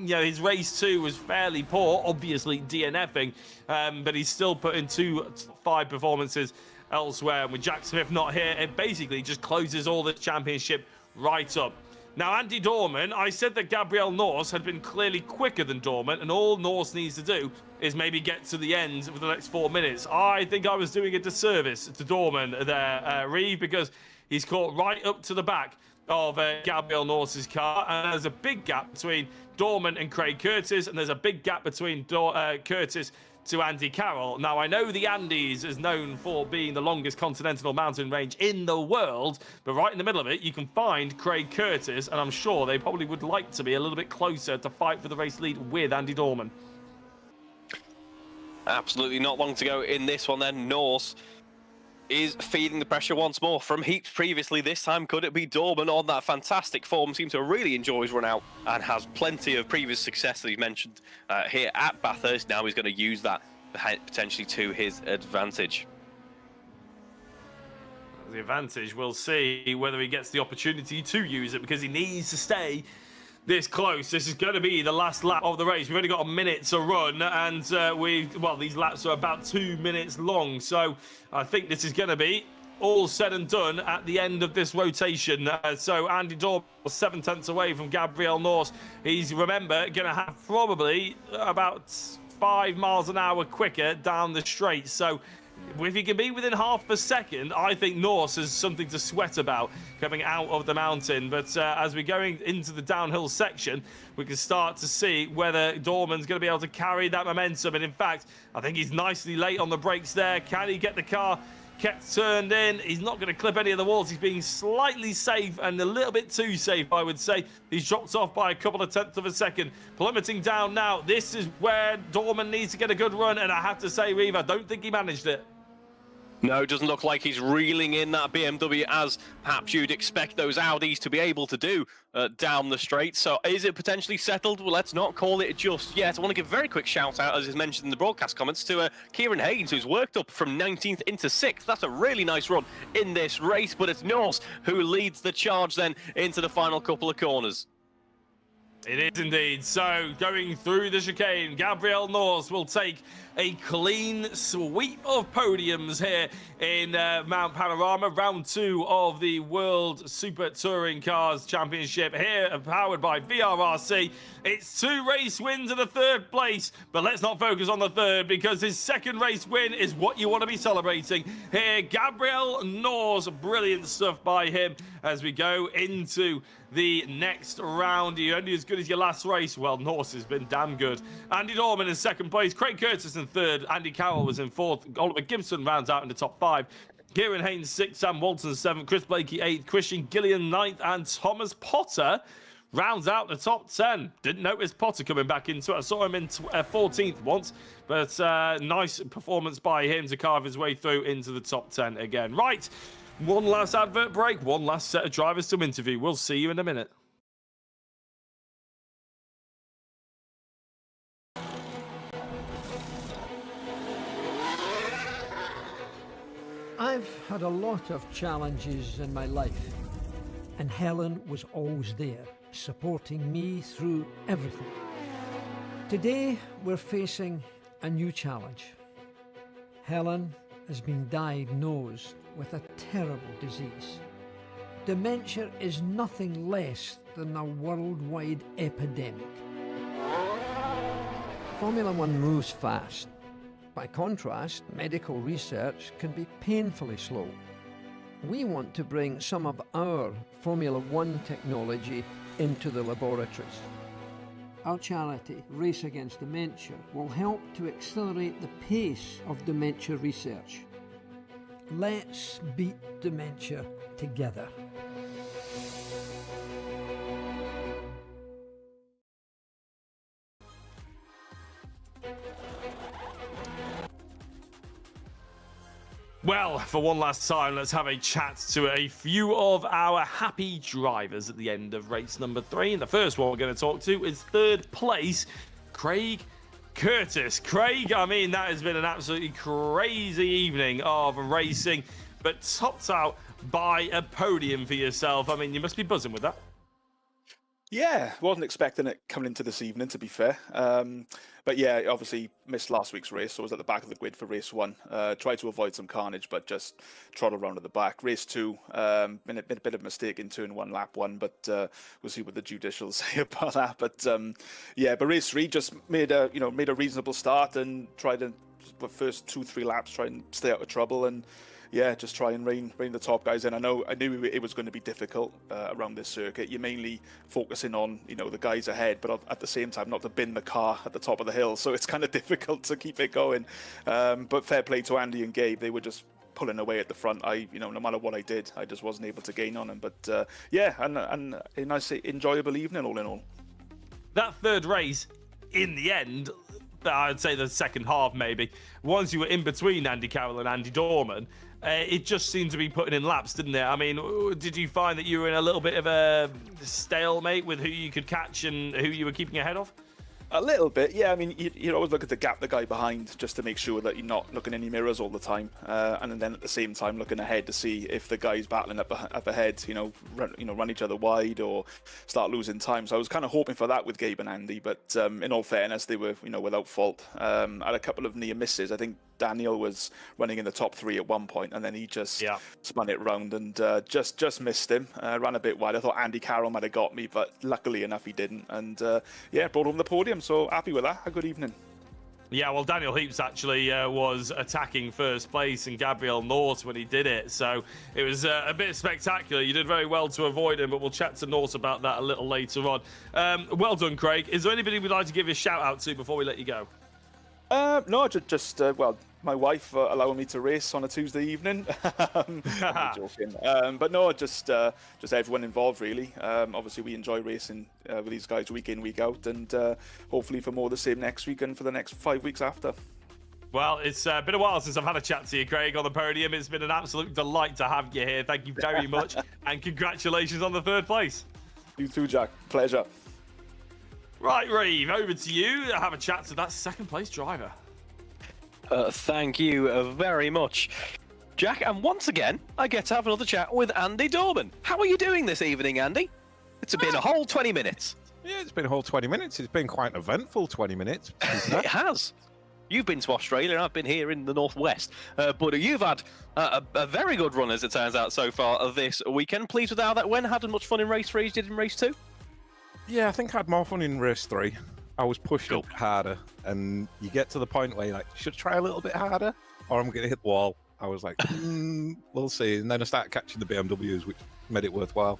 you know, his race 2 was fairly poor, obviously DNFing, but he's still put in 2 5 performances elsewhere. And with Jack Smith not here, it basically just closes all this championship right up. Now, Andy Dorman, I said that Gabriel Norse had been clearly quicker than Dorman, and all Norse needs to do is maybe get to the end for the next 4 minutes. I think I was doing a disservice to Dorman there, Reeve, because he's caught right up to the back of Gabriel Norse's car, and there's a big gap between Dorman and Craig Curtis, and there's a big gap between Curtis to Andy Carroll. Now, I know the Andes is known for being the longest continental mountain range in the world, but right in the middle of it, you can find Craig Curtis, and I'm sure they probably would like to be a little bit closer to fight for the race lead with Andy Dorman. Absolutely not long to go in this one then. Norse is feeling the pressure once more from Heaps previously. This time, could it be Dorman on that fantastic form? Seems to really enjoy his run out and has plenty of previous success that he mentioned here at Bathurst. Now he's going to use that potentially to his advantage. The advantage, we'll see whether he gets the opportunity to use it, because he needs to stay this close. This is going to be the last lap of the race. We've only got a minute to run, and these laps are about 2 minutes long, so I think this is going to be all said and done at the end of this rotation. So Andy Dorman was 7 tenths away from Gabriel Norse. He's, remember, going to have probably about 5 miles an hour quicker down the straight. So if he can be within half a second, I think Norse has something to sweat about coming out of the mountain. But as we're going into the downhill section, we can start to see whether Dorman's going to be able to carry that momentum. And in fact, I think he's nicely late on the brakes there. Can he get the car kept turned in? He's not going to clip any of the walls. He's being slightly safe, and a little bit too safe, I would say. He's dropped off by a couple of tenths of a second. Plummeting down now. This is where Dorman needs to get a good run, and I have to say, Reeve, I don't think he managed it. No, it doesn't look like he's reeling in that BMW as perhaps you'd expect those Audis to be able to do down the straight. So is it potentially settled? Well, let's not call it just yet. I want to give a very quick shout out, as is mentioned in the broadcast comments, to Kieran Haynes, who's worked up from 19th into 6th. That's a really nice run in this race, but it's Norse who leads the charge then into the final couple of corners. It is indeed. So, going through the chicane, Gabriel Norse will take a clean sweep of podiums here in Mount Panarama. Round 2 of the World Super Touring Cars Championship here, powered by VRRC. It's 2 race wins and a 3rd place, but let's not focus on the 3rd, because his 2nd race win is what you want to be celebrating. Here, Gabriel Norse, brilliant stuff by him as we go into the next round. You're only as good as your last race. Well, Norse has been damn good. Andy Dorman in 2nd place, Craig Curtis in 3rd, Andy Carroll was in 4th, Oliver Gibson rounds out in the top 5, Kieran Haynes 6th, Sam Walton 7th, Chris Blakey 8th, Christian Gillian 9th, and Thomas Potter rounds out the top 10. Didn't notice Potter coming back into it. I saw him in 14th once, but nice performance by him to carve his way through into the top 10 again. Right, one last advert break, one last set of drivers to interview. We'll see you in a minute. I've had a lot of challenges in my life, and Helen was always there, supporting me through everything. Today, we're facing a new challenge. Helen has been diagnosed with a terrible disease. Dementia is nothing less than a worldwide epidemic. Formula One moves fast. By contrast, medical research can be painfully slow. We want to bring some of our Formula One technology into the laboratories. Our charity, Race Against Dementia, will help to accelerate the pace of dementia research. Let's beat dementia together. Well, for one last time, let's have a chat to a few of our happy drivers at the end of race number 3. And the first one we're going to talk to is third place, Craig Curtis. Craig, I mean, that has been an absolutely crazy evening of racing, but topped out by a podium for yourself. I mean, you must be buzzing with that. Yeah, wasn't expecting it coming into this evening, to be fair. But yeah, obviously missed last week's race, so I was at the back of the grid for race 1. Tried to avoid some carnage, but just trod around at the back. Race 2, been a bit of a mistake in turn 1, lap 1, but we'll see what the judicials say about that. But yeah, but race 3 just made a reasonable start and tried to, the first 2-3 laps, try and stay out of trouble and. Yeah, just try and rein the top guys in. I knew it was going to be difficult around this circuit. You're mainly focusing on the guys ahead, but at the same time not to bin the car at the top of the hill. So it's kind of difficult to keep it going. But fair play to Andy and Gabe. They were just pulling away at the front. No matter what I did, I just wasn't able to gain on them. But yeah, and a nice enjoyable evening all in all. That third race, in the end, I'd say the second half maybe, once you were in between Andy Carroll and Andy Dorman, it just seemed to be putting in laps, didn't it? I mean, did you find that you were in a little bit of a stalemate with who you could catch and who you were keeping ahead of? A little bit, yeah. I mean, you always look at the gap the guy behind just to make sure that you're not looking in any mirrors all the time, and then at the same time looking ahead to see if the guys battling up ahead, run each other wide or start losing time. So I was kind of hoping for that with Gabe and Andy, but in all fairness, they were without fault. Had a couple of near misses. I think Daniel was running in the top 3 at one point, and then he just spun it round and just missed him. Ran a bit wide. I thought Andy Carroll might have got me, but luckily enough he didn't. And yeah, brought home the podium. So happy with that. A good evening. Yeah, well, Daniel Heaps actually was attacking first place and Gabriel North when he did it. So it was a bit spectacular. You did very well to avoid him, but we'll chat to North about that a little later on. Well done, Craig. Is there anybody we'd like to give a shout out to before we let you go? No, just my wife allowing me to race on a Tuesday evening. I'm joking. But no, just everyone involved really. Obviously, we enjoy racing with these guys week in, week out, and hopefully for more of the same next week and for the next 5 weeks after. Well, it's been a while since I've had a chat to you, Craig, on the podium. It's been an absolute delight to have you here. Thank you very much, and congratulations on the third place. You too, Jack. Pleasure. Right, Reeve, over to you. Have a chat to that second place driver. Thank you very much, Jack. And once again, I get to have another chat with Andy Dorman. How are you doing this evening, Andy? It's been a whole 20 minutes. Yeah, it's been a whole 20 minutes. It's been quite an eventful 20 minutes. It has. You've been to Australia, and I've been here in the Northwest. But you've had a very good run, as it turns out, so far this weekend. Pleased with how that went? Had as much fun in race 3 as you did in race 2? Yeah, I think I had more fun in race 3. I was pushed up harder, and you get to the point where you're like, should I try a little bit harder, or I'm going to hit the wall. I was like, we'll see. And then I started catching the BMWs, which made it worthwhile.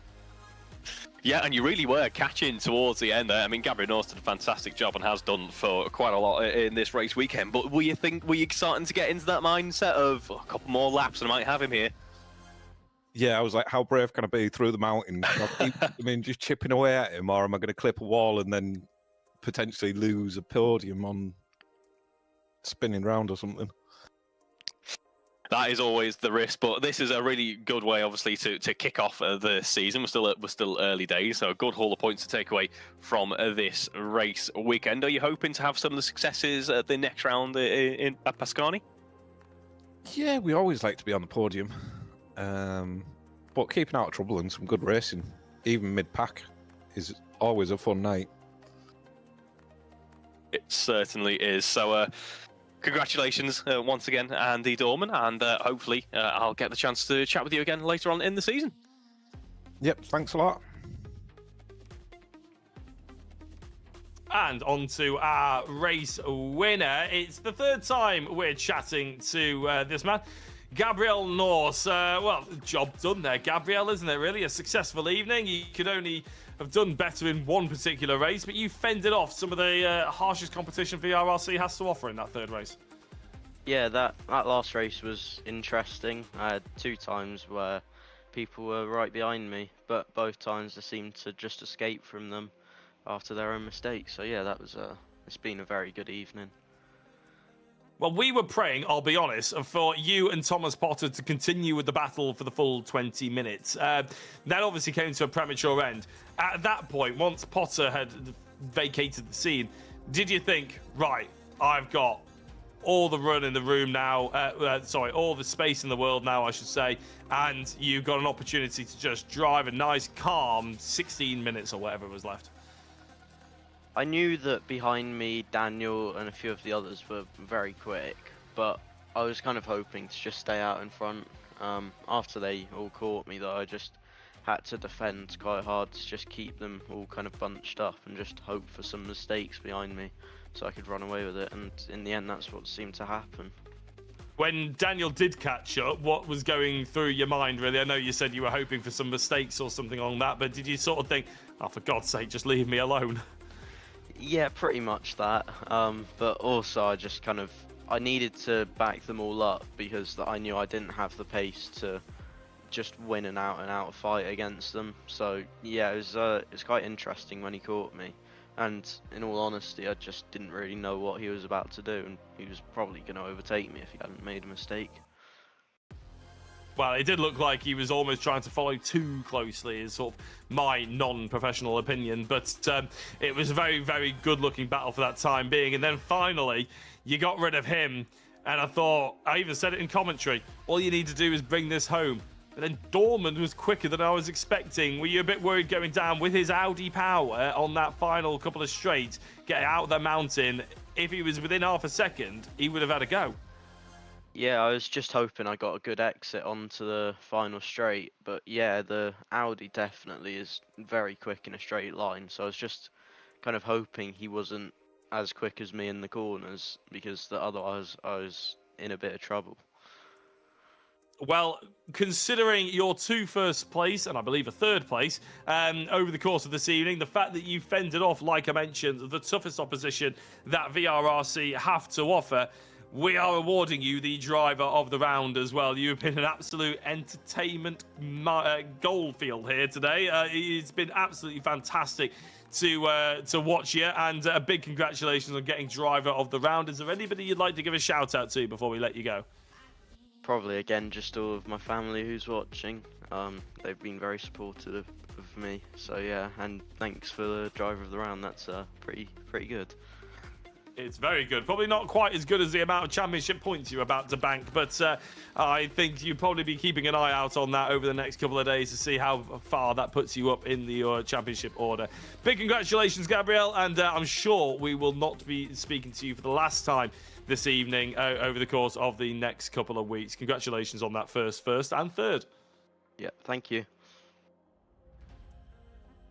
Yeah, and you really were catching towards the end there. I mean, Gabriel North did a fantastic job and has done for quite a lot in this race weekend. But were you starting to get into that mindset of a couple more laps and I might have him here? Yeah, I was like, how brave can I be through the mountain? Just chipping away at him, or am I going to clip a wall and then potentially lose a podium on spinning round or something? That is always the risk, but this is a really good way, obviously, to kick off the season. We're still early days, so a good haul of points to take away from this race weekend. Are you hoping to have some of the successes at the next round at Pascani? Yeah, we always like to be on the podium, but keeping out of trouble and some good racing, even mid-pack, is always a fun night. It certainly is. So, congratulations once again, Andy Dorman, and hopefully I'll get the chance to chat with you again later on in the season. Yep, thanks a lot. And on to our race winner. It's the third time we're chatting to this man, Gabriel Norse. Well, job done there, Gabriel, isn't it? Really, a successful evening. You could only have done better in one particular race, but you fended off some of the harshest competition VRRC has to offer in that third race. Yeah, that last race was interesting. I had 2 times where people were right behind me, but both times they seemed to just escape from them after their own mistakes. So yeah, that was it's been a very good evening. Well, we were praying, I'll be honest, for you and Thomas Potter to continue with the battle for the full 20 minutes. That obviously came to a premature end. At that point, once Potter had vacated the scene, did you think, right, I've got all the run in the room now, all the space in the world now, I should say, and you've got an opportunity to just drive a nice, calm 16 minutes or whatever was left? I knew that behind me, Daniel and a few of the others were very quick, but I was kind of hoping to just stay out in front. After they all caught me, though, I just had to defend quite hard to just keep them all kind of bunched up and just hope for some mistakes behind me so I could run away with it, and in the end that's what seemed to happen. When Daniel did catch up, what was going through your mind, really? I know you said you were hoping for some mistakes or something along that, but did you sort of think, oh, for God's sake, just leave me alone? Yeah, pretty much that. But also I just I needed to back them all up because I knew I didn't have the pace to just win an out fight against them. So yeah, it was quite interesting when he caught me. And in all honesty, I just didn't really know what he was about to do, and he was probably going to overtake me if he hadn't made a mistake. Well, it did look like he was almost trying to follow too closely, is sort of my non-professional opinion. But it was a very, very good-looking battle for that time being. And then finally, you got rid of him. And I thought, I even said it in commentary, all you need to do is bring this home. But then Dorman was quicker than I was expecting. Were you a bit worried going down with his Audi power on that final couple of straights, getting out of the mountain? If he was within half a second, he would have had a go. Yeah, I was just hoping I got a good exit onto the final straight, but yeah, the Audi definitely is very quick in a straight line, so I was just kind of hoping he wasn't as quick as me in the corners, because otherwise I was in a bit of trouble. Well, considering your 2 first place, and I believe a 3rd place, over the course of this evening, the fact that you fended off, like I mentioned, the toughest opposition that VRRC have to offer, we are awarding you the driver of the round as well. You've been an absolute entertainment goldfield here today. It's been absolutely fantastic to watch you, and a big congratulations on getting driver of the round. Is there anybody you'd like to give a shout out to before we let you go? Probably again just all of my family who's watching. They've been very supportive of me, so yeah, and thanks for the driver of the round. That's pretty good. It's very good. Probably not quite as good as the amount of championship points you're about to bank, but I think you'll probably be keeping an eye out on that over the next couple of days to see how far that puts you up in the championship order. Big congratulations, Gabriel, and I'm sure we will not be speaking to you for the last time this evening over the course of the next couple of weeks. Congratulations on that first and third. Yeah, thank you.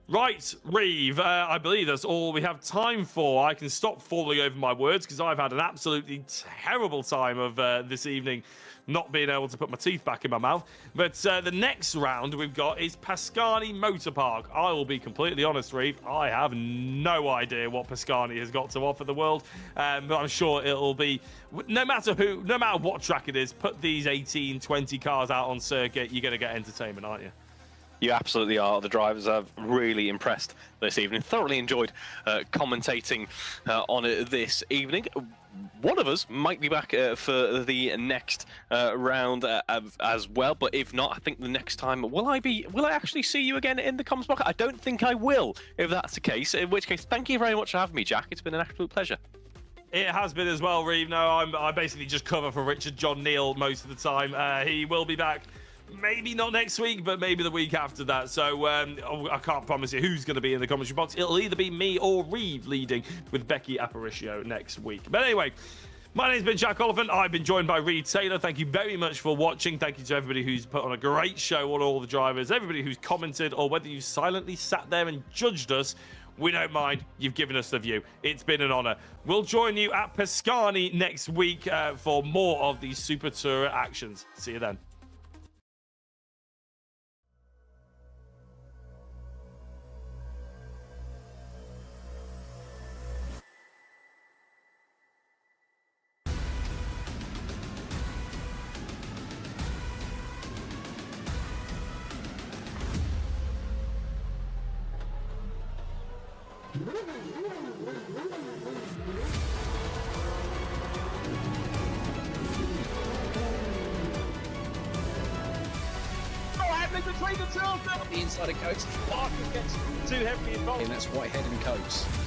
Right, Reeve, I believe that's all we have time for. I can stop falling over my words because I've had an absolutely terrible time of this evening not being able to put my teeth back in my mouth. But the next round we've got is Pascani Motor Park. I will be completely honest, Reeve, I have no idea what Pascani has got to offer the world, but I'm sure it'll be, no matter what track it is, put these 18, 20 cars out on circuit, you're going to get entertainment, aren't you? You absolutely are. The drivers have really impressed this evening. Thoroughly enjoyed commentating on it this evening. One of us might be back for the next round as well, but if not, I think the next time will I actually see you again in the comms box? I don't think I will, if that's the case. In which case, thank you very much for having me, Jack. It's been an absolute pleasure. It has been as well, Reeve. No, I basically just cover for Richard John Neal most of the time. He will be back. Maybe not next week, but maybe the week after that. So I can't promise you who's going to be in the commentary box. It'll either be me or Reeve leading with Becky Aparicio next week. But anyway, my name's been Jack Oliphant. I've been joined by Reed Taylor. Thank you very much for watching. Thank you to everybody who's put on a great show on all the drivers, everybody who's commented, or whether you silently sat there and judged us. We don't mind. You've given us the view. It's been an honour. We'll join you at Pascani next week for more of these Super Tourer actions. See you then. The inside of Coates. Watkins gets Too heavily involved. and that's Whitehead and Coates.